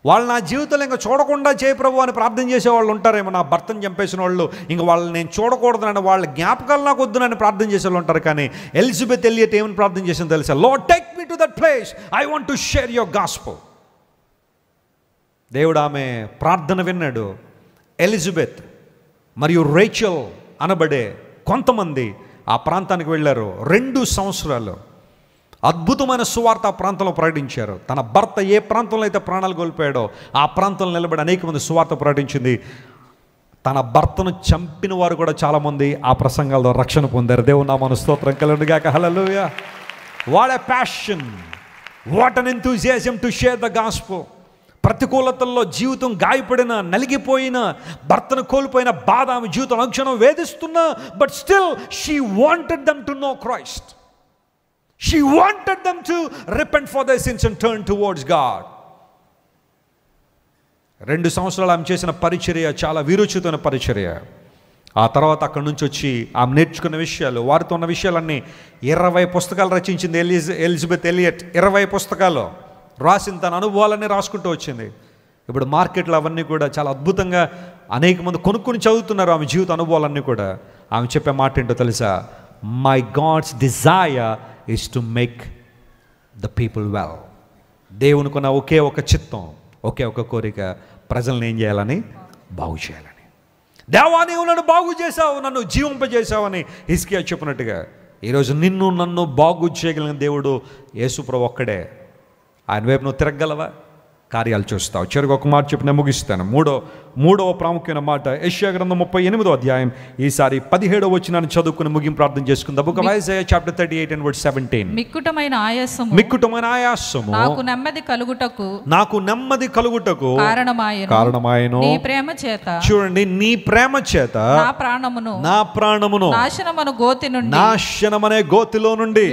వాళ్ళు నా జీవితంలో ఇంకా చూడకుండా చేయ ప్రభు అని ప్రార్థన చేసేవాళ్ళు ఉంటారేమో. నా భర్తను చంపేసిన వాళ్ళు ఇంక వాళ్ళని నేను చూడకూడదని, వాళ్ళ జ్ఞాపకాలు నాకు వద్దునని ప్రార్థన చేసే వాళ్ళు ఉంటారు. కానీ ఎలిజబెత్ ఎలియట్ ఏమని ప్రార్థన చేసిందో తెలుసా? Lord, take me to that place, I want to share your gospel. దేవుడు ఆమె ప్రార్థన విన్నాడు. ఎలిజబెత్ మరియు రేచల్ అనబడే కొంతమంది ఆ ప్రాంతానికి వెళ్ళారు. 2 సంవత్సరాలు అద్భుతమైన సువార్త ఆ ప్రాంతంలో ప్రకటించారు. తన భర్త ఏ ప్రాంతంలో అయితే ప్రాణాలు కోల్పోయాడో ఆ ప్రాంతంలో నిలబడి అనేక మంది సువార్త ప్రకటించింది. తన భర్తను చంపిన వారు కూడా చాలామంది ఆ ప్రసంగాల్లో రక్షణ పొందారు. దేవుని నామమున స్తోత్రం కలుగునుగాక. హల్లెలూయా. What a passion, what an enthusiasm to share the gospel. ప్రతికూలతల్లో జీవితం గాయపడిన, నలిగిపోయిన, భర్తను కోల్పోయిన బాధ ఆమె జీవితం అనుక్షణం వేధిస్తున్నా, but still she wanted them to know Christ. She wanted them to repent for their sins and turn towards God. 2 సంవత్సరాలు ఆమె చేసిన పరిచర్య చాలా వీరోచితమైన పరిచర్య. ఆ తర్వాత అక్కడి నుంచి వచ్చి ఆమె నేర్చుకున్న విషయాలు, వారితో ఉన్న విషయాలన్నీ 20 పుస్తకాలు రచించింది ఎలిజబెత్ ఎలియట్. 20 పుస్తకాలు రాసిన తన అనుభవాలన్నీ రాసుకుంటూ వచ్చింది. ఇప్పుడు మార్కెట్లో అవన్నీ కూడా చాలా అద్భుతంగా అనేక మంది కొనుక్కొని చదువుతున్నారు ఆమె జీవిత అనుభవాలన్నీ కూడా. ఆమె చెప్పే మాట ఏంటో తెలుసా? My God's desire is to make the people well. దేవునికున్న ఒకే ఒక చిత్తం, ఒకే ఒక కోరిక, ప్రజల్ని ఏం చేయాలని? బాగు చేయాలని. దేవా, నీవు నన్ను బాగు చేసావు, నన్ను జీవింపజేసావని హిజ్కియా చెప్పినట్టుగా ఈరోజు నిన్ను నన్ను బాగు చేయగలిగిన దేవుడు యేసుప్రభు ఒక్కడే. ఆయన వైపు నువ్వు తిరగలవా? కార్యాలు చూస్తావు. చివరికి ఒక మాట చెప్పి నేను ముగిస్తాను. మూడవ ప్రాముఖ్యమైన మాట యెషయా గ్రంథం 38వ అధ్యాయం. ఈసారి 17వ వచనాన్ని చదువుకుని ముగింపు ప్రార్థన చేసుకుందాం. Book of Isaiah chapter 38 and verse 17. మిక్కుటమైన ఆయాసము నాకు నెమ్మది కలుగుటకు కారణమాయెను నీ ప్రేమ చేత. చూడండి, నీ ప్రేమ చేత నా ప్రాణమును నాశనమనే గోతిలో నుండి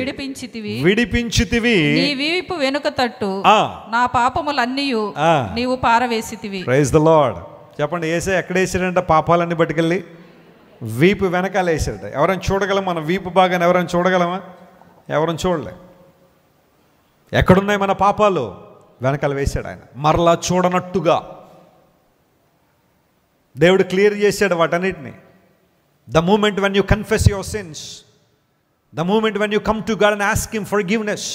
విడిపించితివి. నీ వీపు వెనుక తట్టు నా పాపములన్నీయు నీవు పారవేసితివి. Praise the lord. చెప్పండి, యేసయ్య ఎక్కడ వేసాడంట? పాపాలన్నీ పట్టుకెళ్ళి వీపు వెనకాల వేసాడట. ఎవరైనా చూడగలం? మన వీపు భాగాన్ని ఎవరైనా చూడగలమా? ఎవరైనా చూడలే. ఎక్కడున్నాయి మన పాపాలు? వెనకాల వేసాడు ఆయన, మరలా చూడనట్టుగా దేవుడు క్లియర్ చేశాడు వాటన్నిటిని. The moment when you confess your sins, the moment when you come to God and ask him forgiveness,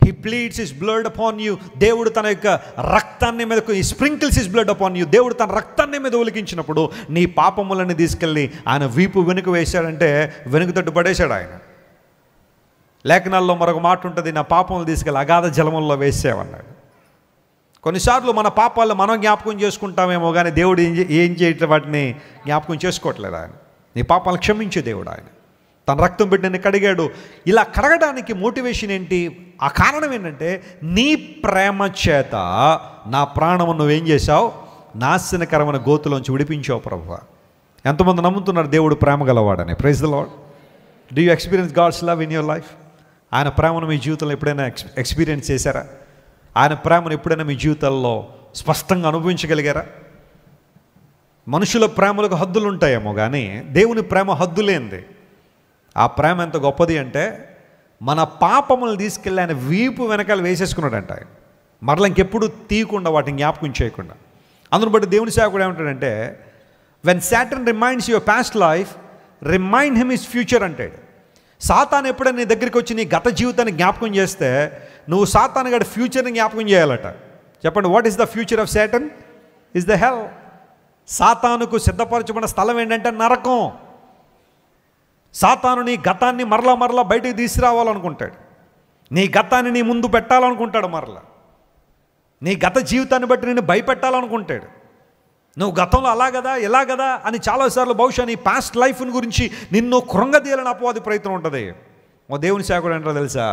He pleads his blood upon you. దేవుడు తన యొక్క రక్తాన్ని మీద, he sprinkles his blood upon you. దేవుడు తన రక్తాన్ని మీద ఒలికించినప్పుడు నీ పాపములని తీసుకెళ్ళి ఆయన వీపు వెనుక వేశాడంటే వెనుక తట్టు పడేశాడు ఆయన. లేఖనాల్లో మరొక మాట ఉంటుంది, నా పాపములు తీసుకెళ్ళి అగాధ జలముల్లో వేసామన్నాడు. కొన్నిసార్లు మన పాపాలను మనం జ్ఞాపకం చేసుకుంటామేమో కానీ దేవుడు ఏం చేయటం వాటిని జ్ఞాపకం చేసుకోవట్లేదు ఆయన. నీ పాపాలను క్షమించే దేవుడు ఆయన. తన రక్తం పెట్టి నిన్ను కడిగాడు. ఇలా కడగడానికి మోటివేషన్ ఏంటి? ఆ కారణం ఏంటంటే నీ ప్రేమ చేత నా ప్రాణము నువ్వేం చేశావు? నాశనకరమైన గోతులోంచి విడిపించావు ప్రభువా. ఎంతమంది నమ్ముతున్నారు దేవుడు ప్రేమ గలవాడని? Praise the Lord. Do you experience God's love in your life? ఆయన ప్రేమను మీ జీవితంలో ఎప్పుడైనా ఎక్స్పీరియన్స్ చేశారా? ఆయన ప్రేమను ఎప్పుడైనా మీ జీవితాల్లో స్పష్టంగా అనుభవించగలిగారా? మనుషుల ప్రేమలకు హద్దులు ఉంటాయేమో కానీ దేవుని ప్రేమ హద్దులేంది. ఆ ప్రేమ ఎంత గొప్పది అంటే మన పాపములు తీసుకెళ్ళి ఆయన వీపు వెనకాల వేసేసుకున్నాడంట ఆయన. మరలా ఇంకెప్పుడు తీయకుండా వాటిని జ్ఞాపకం చేయకుండా. అందును బట్టి దేవుని సేవకుడు ఏమంటాడంటే, when Satan reminds your past life, remind him his future అంటాడు. సాతాను ఎప్పుడైనా నీ దగ్గరికి వచ్చి నీ గత జీవితాన్ని జ్ఞాపకం చేస్తే నువ్వు సాతాను గడి ఫ్యూచర్ని జ్ఞాపకం చేయాలట. చెప్పండి, what is the future of Satan? Is the hell. సాతానుకు సిద్ధపరచబడిన స్థలం ఏంటంటే నరకం. సాతాను నీ గతాన్ని మరలా బయటికి తీసుకురావాలనుకుంటాడు. నీ గతాన్ని నీ ముందు పెట్టాలనుకుంటాడు. మరలా నీ గత జీవితాన్ని బట్టి నిన్ను భయపెట్టాలనుకుంటాడు. నువ్వు గతంలో అలా కదా ఇలా కదా అని చాలాసార్లు బహుశా నీ పాస్ట్ లైఫ్ని గురించి నిన్ను కృంగదీయాలని అపవాది ప్రయత్నం ఉంటుంది. ఓ దేవుని సేవకుడు అంటారో తెలుసా,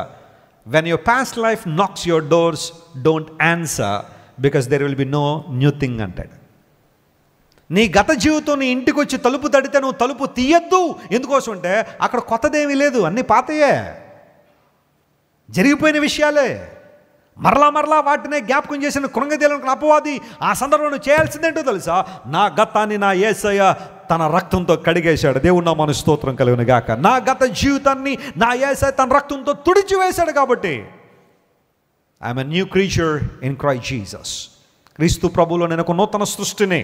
when your past life knocks your doors don't answer because there will be no new thing అంటాడు. నీ గత జీవితం నీ ఇంటికి వచ్చి తలుపు తడితే నువ్వు తలుపు తీయద్దు. ఎందుకోసం అంటే అక్కడ కొత్తదేమీ లేదు, అన్నీ పాతయే, జరిగిపోయిన విషయాలే. మరలా వాటినే జ్ఞాపకం చేసిన కృంగదీయాలనుకున్న అపవాది ఆ సందర్భంలో చేయాల్సిందేంటో తెలుసా, నా గతాన్ని నా యేసయ్య తన రక్తంతో కడిగేశాడు. దేవుడు నామమున స్తోత్రం కలుగును గాక. నా గత జీవితాన్ని నా యేసయ్య తన రక్తంతో తుడిచివేశాడు. కాబట్టి I'm a new creature in Christ Jesus. క్రీస్తు ప్రభువులో నేను ఒక నూతన సృష్టిని.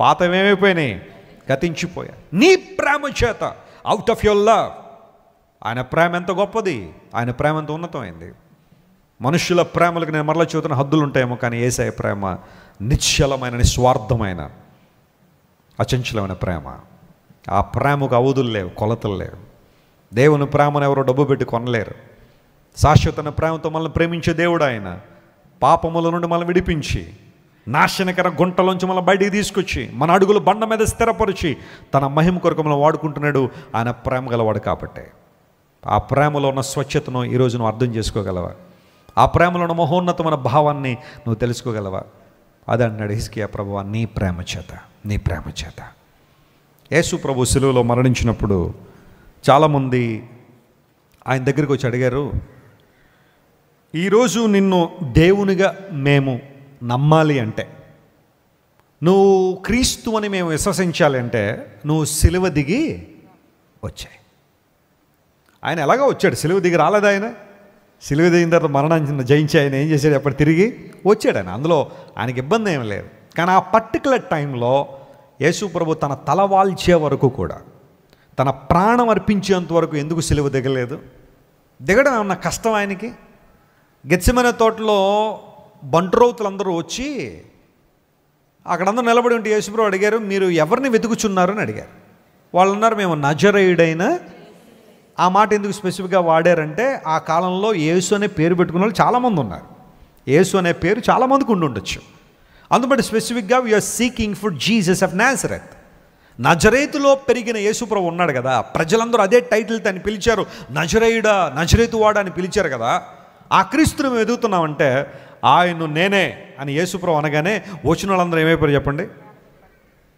పాతవేమైపోయినాయి, గతించిపోయా. నీ ప్రేమ చేత, అవుట్ ఆఫ్ యువర్ లవ్. ఆయన ప్రేమ ఎంత గొప్పది, ఆయన ప్రేమ ఎంత ఉన్నతమైంది. మనుషుల ప్రేమలకు నేను మరలా చూతున్న హద్దులు ఉంటాయేమో కానీ యేసయ్య ప్రేమ నిశ్చలమైన, నిస్వార్థమైన, అచంచలమైన ప్రేమ. ఆ ప్రేమకు అవధులు లేవు, కొలతలు లేవు. దేవుని ప్రేమను ఎవరో డబ్బు పెట్టి కొనలేరు. శాశ్వతమైన ప్రేమతో మనల్ని ప్రేమించే దేవుడు ఆయన. పాపముల నుండి మనల్ని విడిపించి నాశనకర గుంటలోంచి మనం బయటికి తీసుకొచ్చి మన అడుగులు బండ మీద స్థిరపరిచి తన మహిమ కొరకు మనం వాడుకుంటున్నాడు. ఆయన ప్రేమ గలవాడు కాబట్టి ఆ ప్రేమలో ఉన్న స్వచ్ఛతను ఈరోజు నువ్వు అర్థం చేసుకోగలవా? ఆ ప్రేమలో ఉన్న మహోన్నతమైన భావాన్ని నువ్వు తెలుసుకోగలవా? అదే అన్నాడు హిజ్కియా, ప్రభువా నీ ప్రేమ చేత, నీ ప్రేమ చేత. యేసు ప్రభు శిలువలో మరణించినప్పుడు చాలామంది ఆయన దగ్గరికి వచ్చి అడిగారు, ఈరోజు నిన్ను దేవునిగా మేము నమ్మాలి అంటే, నువ్వు క్రీస్తు అని మేము విశ్వసించాలి అంటే నువ్వు సిలువ దిగి వచ్చాయి. ఆయన ఎలాగో వచ్చాడు, సిలువ దిగి రాలేదు. ఆయన సిలువ దిగిన తర్వాత మరణాన్ని జయించి ఆయన ఏం చేశాడు? అప్పుడు తిరిగి వచ్చాడు ఆయన. అందులో ఆయనకి ఇబ్బంది ఏమి లేదు. కానీ ఆ పర్టికులర్ టైంలో యేసు ప్రభు తన తల వాల్చే వరకు కూడా, తన ప్రాణం అర్పించేంత వరకు ఎందుకు సిలువ దిగలేదు? దిగడం ఏమన్నా కష్టం ఆయనకి? గెత్సెమనే తోటలో బంట్రోతులందరూ వచ్చి అక్కడందరూ నిలబడి ఉంటే యేసుప్రభు అడిగారు, మీరు ఎవరిని వెతుకుచున్నారు అని అడిగారు. వాళ్ళు అన్నారు, మేము నజరేయుడైన. ఆ మాట ఎందుకు స్పెసిఫిక్గా వాడారంటే ఆ కాలంలో యేసు అనే పేరు పెట్టుకున్న వాళ్ళు చాలామంది ఉన్నారు. యేసు అనే పేరు చాలామందికి ఉండుండొచ్చు. అందుబట్టి స్పెసిఫిక్గా we are seeking for Jesus of Nazareth. నజరేతులో పెరిగిన యేసుప్రభు ఉన్నాడు కదా, ప్రజలందరూ అదే టైటిల్తో అని పిలిచారు, నజరేయుడా, నజరేతువాడా అని పిలిచారు కదా. ఆ క్రీస్తుని మేము ఎదుగుతున్నామంటే ఆయన నేనే అని యేసుప్రభు అనగానే వచ్చిన వాళ్ళందరూ ఏమైపోయారు చెప్పండి?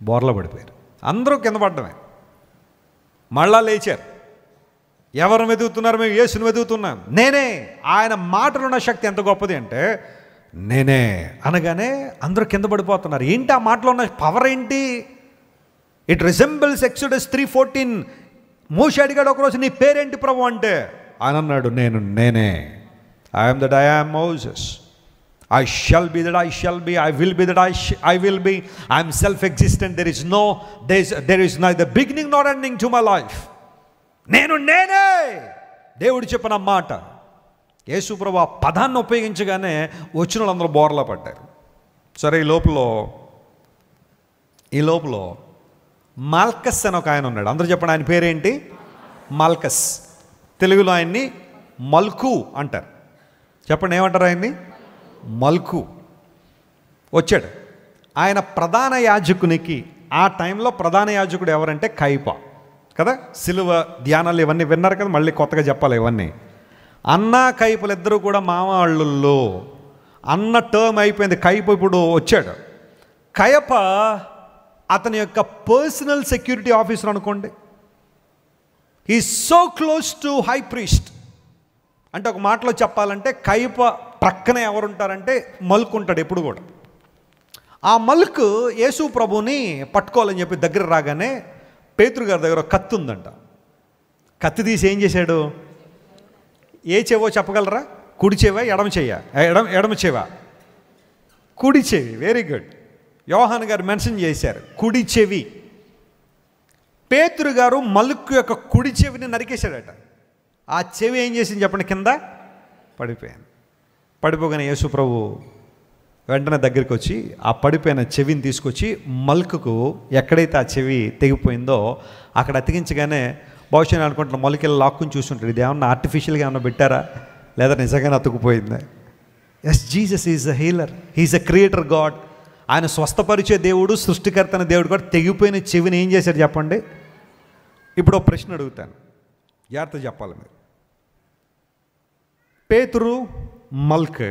బోర్లా పడిపోయారు. అందరూ కింద పడ్డమే. మళ్ళా లేచారు. ఎవరు వెతుకుతున్నారు? మేము యేసుని వెతుకుతున్నాం. నేనే. ఆయన మాటలు ఉన్న శక్తి ఎంత గొప్పది అంటే నేనే అనగానే అందరూ కింద పడిపోతున్నారు. ఏంటి ఆ మాటలో ఉన్న పవర్ ఏంటి? It resembles exodus 3:14. మోషే అడిగాడు ఒకరోజు, నీ పేరేంటి ప్రభు అంటే ఆయన అన్నాడు, నేనే. I'm that I am Moses. I shall be that I shall be. I will be that I will be. I am self-existent. There is neither beginning nor ending to my life. నేనే. దేవుడు చెప్పిన మాట. యేసుప్రభు ఆ పదాన్ని ఉపయోగించగానే వచ్చిన వాళ్ళందరూ బోర్లా పడ్డారు. సరే, ఈ లోపల మాల్కస్ అని ఒక ఆయన ఉన్నాడు. అందరూ చెప్పండి, ఆయన పేరేంటి? మాల్కస్. తెలుగులో ఆయన్ని మల్కు అంటారు. చెప్పండి, ఏమంటారు ఆయన్ని? మల్కు. వచ్చాడు. ఆయన ప్రధాన యాజకునికి, ఆ టైంలో ప్రధాన యాజకుడు ఎవరంటే కయప కదా. సిలువ ధ్యానాలు ఇవన్నీ విన్నారు కదా, మళ్ళీ కొత్తగా చెప్పాలి ఇవన్నీ. అన్న కయపలు ఇద్దరు కూడా మామవాళ్ళల్లో. అన్న టర్మ్ అయిపోయింది, కయప ఇప్పుడు వచ్చాడు. కయప అతని యొక్క పర్సనల్ సెక్యూరిటీ ఆఫీసర్ అనుకోండి. He so close to high priest. అంటే ఒక మాటలో చెప్పాలంటే కయప ప్రక్కన ఎవరుంటారంటే మల్కు ఉంటాడు ఎప్పుడు కూడా. ఆ మల్కు యేసు ప్రభుని పట్టుకోవాలని చెప్పి దగ్గర రాగానే పేతురు గారి దగ్గర కత్తి ఉందంట. కత్తి తీసి ఏం చేశాడు? ఏ చెవో చెప్పగలరా? కుడి చెవా, ఎడమ చెయ్యా? ఎడమ చెవా, కుడి చెవి. Very good. యోహాన్ గారు మెన్షన్ చేశారు కుడి చెవి. పేతురు గారు మల్కు యొక్క కుడి చెవిని నరికేశాడట. ఆ చెవి ఏం చేసింది చెప్పండి? కింద పడిపోయాను. పడిపోగానే యేసు ప్రభు వెంటనే దగ్గరికి వచ్చి ఆ పడిపోయిన చెవిని తీసుకొచ్చి మల్కుకు ఎక్కడైతే ఆ చెవి తెగిపోయిందో అక్కడ అతికించగానే బహుశా నేను అనుకుంటున్నా మల్కెళ్ళి లాక్కుని చూస్తుంటాడు, ఇది ఏమన్నా ఆర్టిఫిషియల్గా ఏమన్నా పెట్టారా లేదా నిజంగానే అతుకుపోయిందా? Yes, Jesus is a healer. He is a creator God. ఆయన స్వస్థపరిచే దేవుడు, సృష్టికర్తన దేవుడు కూడా. తెగిపోయిన చెవిని ఏం చేశాడు చెప్పండి? ఇప్పుడు ఒక ప్రశ్న అడుగుతాను, జాగ్రత్త చెప్పాలి మీరు. పేతురు, మల్క్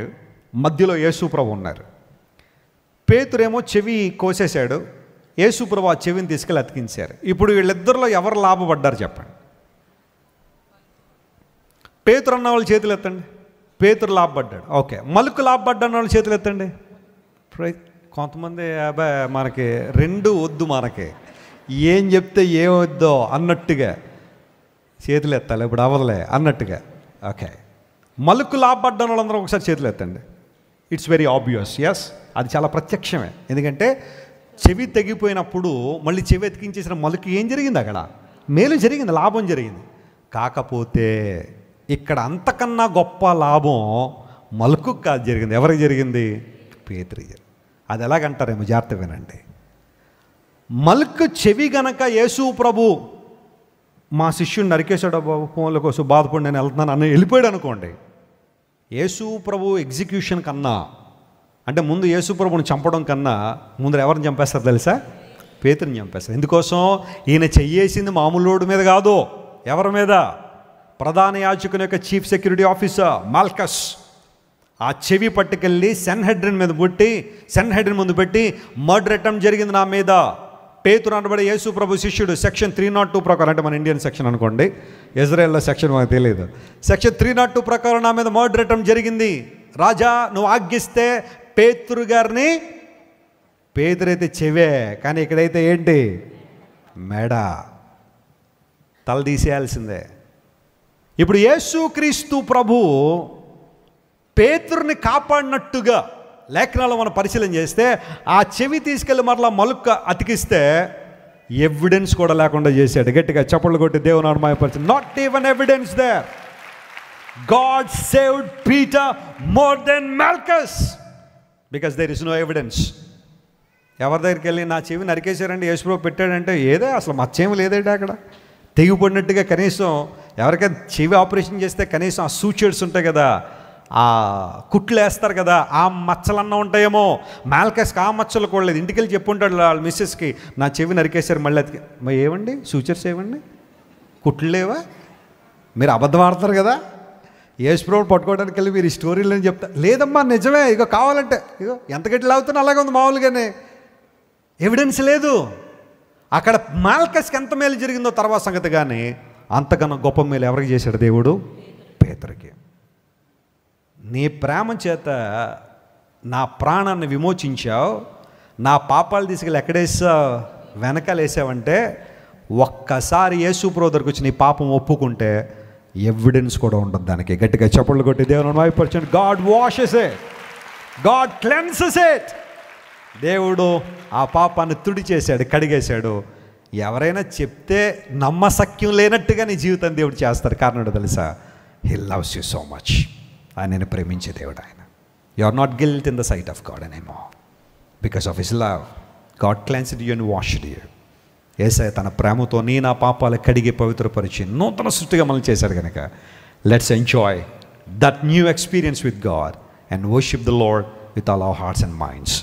మధ్యలో యేసుప్రభు ఉన్నారు. పేతురేమో చెవి కోసేశాడు, యేసుప్రభు ఆ చెవిని తీసుకెళ్ళి అతికించారు. ఇప్పుడు వీళ్ళిద్దరిలో ఎవరు లాభపడ్డారు చెప్పండి? పేతురు అన్న వాళ్ళు చేతులు ఎత్తండి. పేతురు లాభపడ్డాడు. ఓకే. మల్కు లాభపడ్డాన్న వాళ్ళు చేతులు ఎత్తండి. కొంతమంది అబ్బాయి మనకి రెండు వద్దు, మనకి ఏం చెప్తే ఏమొద్దో అన్నట్టుగా చేతులు ఎత్తాలి, ఇప్పుడు అవ్వదులే అన్నట్టుగా. ఓకే. మల్కు లాభపడ్డాను వాళ్ళందరూ ఒకసారి చేతులు ఎత్తండి. It's very obvious. ఎస్, అది చాలా ప్రత్యక్షమే. ఎందుకంటే చెవి తెగిపోయినప్పుడు మళ్ళీ చెవి ఎతికించేసిన మల్కు ఏం జరిగింది? అక్కడ మేలు జరిగింది, లాభం జరిగింది. కాకపోతే ఇక్కడ అంతకన్నా గొప్ప లాభం మల్కు కాదు జరిగింది. ఎవరికి జరిగింది? పేతురు. అది ఎలాగంటారేమో జాగ్రత్త వినండి. మల్కు చెవి గనక యేసు ప్రభు మా శిష్యుని నరికేశాడు బాబు, ఫోన్ల కోసం బాధపడి నేను వెళ్తున్నాను అని వెళ్ళిపోయాడు అనుకోండి, యేసు ప్రభు ఎగ్జిక్యూషన్ కన్నా, అంటే ముందు యేసు ప్రభుని చంపడం కన్నా ముందర ఎవరిని చంపేస్తారు తెలుసా? పేతురుని చంపేస్తారు. ఎందుకోసం? ఈయన చెయ్యేసింది మామూలు మీద కాదు. ఎవరి మీద? ప్రధాన యాజకుని యొక్క చీఫ్ సెక్యూరిటీ ఆఫీసర్ మాల్కస్. ఆ చెవి పట్టుకెళ్ళి సెన్హెడ్రిన్ ముందు పెట్టి మర్డర్ అటెంప్ట్ జరిగింది నా మీద. పేతురు అనబడే యేసు ప్రభు శిష్యుడు సెక్షన్ 302 ప్రకారం, అంటే మన ఇండియన్ సెక్షన్ అనుకోండి, ఇజ్రాయెల్లో సెక్షన్ మనకు తెలియదు, సెక్షన్ 302 ప్రకారం నా మీద మర్డర్ అటెంప్ట్ జరిగింది. రాజా నువ్వు ఆజ్ఞిస్తే పేతురు గారిని, పేతురైతే చెవే, కానీ ఇక్కడైతే ఏంటి? మెడ, తల తీసేయాల్సిందే. ఇప్పుడు యేసుక్రీస్తు ప్రభు పేతురుని కాపాడినట్టుగా లేఖనాల్లో మనం పరిశీలన చేస్తే ఆ చెవి తీసుకెళ్ళి మరలా మలుక్క అతికిస్తే ఎవిడెన్స్ కూడా లేకుండా చేశాడు. గట్టిగా చప్పట్లు కొట్టి దేవుని నామముపరిచి, not even evidence there. God saved Peter more than Malchus because there is no evidence. ఎవరి దగ్గరికి వెళ్ళి నా చెవి నరికేశారండి యేసుప్రభు పెట్టాడంటే ఏదే అసలు మచ్చేమి లేదంటే అక్కడ తెగిపడినట్టుగా. కనీసం ఎవరికైనా చెవి ఆపరేషన్ చేస్తే కనీసం ఆ సూచర్స్ ఉంటాయి కదా, కుట్లు వేస్తారు కదా, ఆ మచ్చలన్నా ఉంటాయేమో. మాల్కస్కి ఆ మచ్చలు కూడా లేదు. ఇంటికి వెళ్ళి చెప్పుంటాడు వాళ్ళ మిస్సెస్కి, నా చెవి నరికేశారు మళ్ళీ అతికి. మరి ఏమండి సూచర్స్ ఏమండి, కుట్లు లేవా? మీరు అబద్ధం ఆడతారు కదా. యేసుప్రభుని పట్టుకోవడానికి వెళ్ళి మీరు ఈ స్టోరీలని చెప్తారు. లేదమ్మా నిజమే, ఇగో కావాలంటే ఇగో ఎంత గట్టిలా అవుతున్నా అలాగే ఉంది మామూలుగానే, ఎవిడెన్స్ లేదు. అక్కడ మాల్కస్కి ఎంత మేలు జరిగిందో తర్వాత సంగతి, కానీ అంతకన్నా గొప్ప మేలు ఎవరికి చేశాడు దేవుడు? పేతురుకి. నీ ప్రేమ చేత నా ప్రాణాన్ని విమోచించావు, నా పాపాలు తీసుకెళ్ళి ఎక్కడేసావు? వెనకాల వేసావంటే ఒక్కసారి యేసుప్రభు దగ్గరికి వచ్చి నీ పాపం ఒప్పుకుంటే ఎవిడెన్స్ కూడా ఉంటుంది దానికి. గట్టిగా చప్పట్లు కొట్టి దేవుని వైపర్చండి. God washes it, God cleanses it. దేవుడు ఆ పాపాన్ని తుడి చేశాడు, కడిగేశాడు. ఎవరైనా చెప్తే నమ్మశక్యం లేనట్టుగా నీ జీవితం దేవుడు చేస్తాడు. కారణం తెలుసా? He loves you so much. ఆయనను ప్రేమించే దేవుడు ఆయన. You are not guilt in the sight of God anymore because of his love. God cleansed you and washed you. యేసయ్య తన ప్రేమతో నా పాపాలు కడిగి పవిత్రపరిచి నూతన సృష్టిగా మనల్ని చేశాడు కనుక let's enjoy that new experience with God and worship the lord with all our hearts and minds.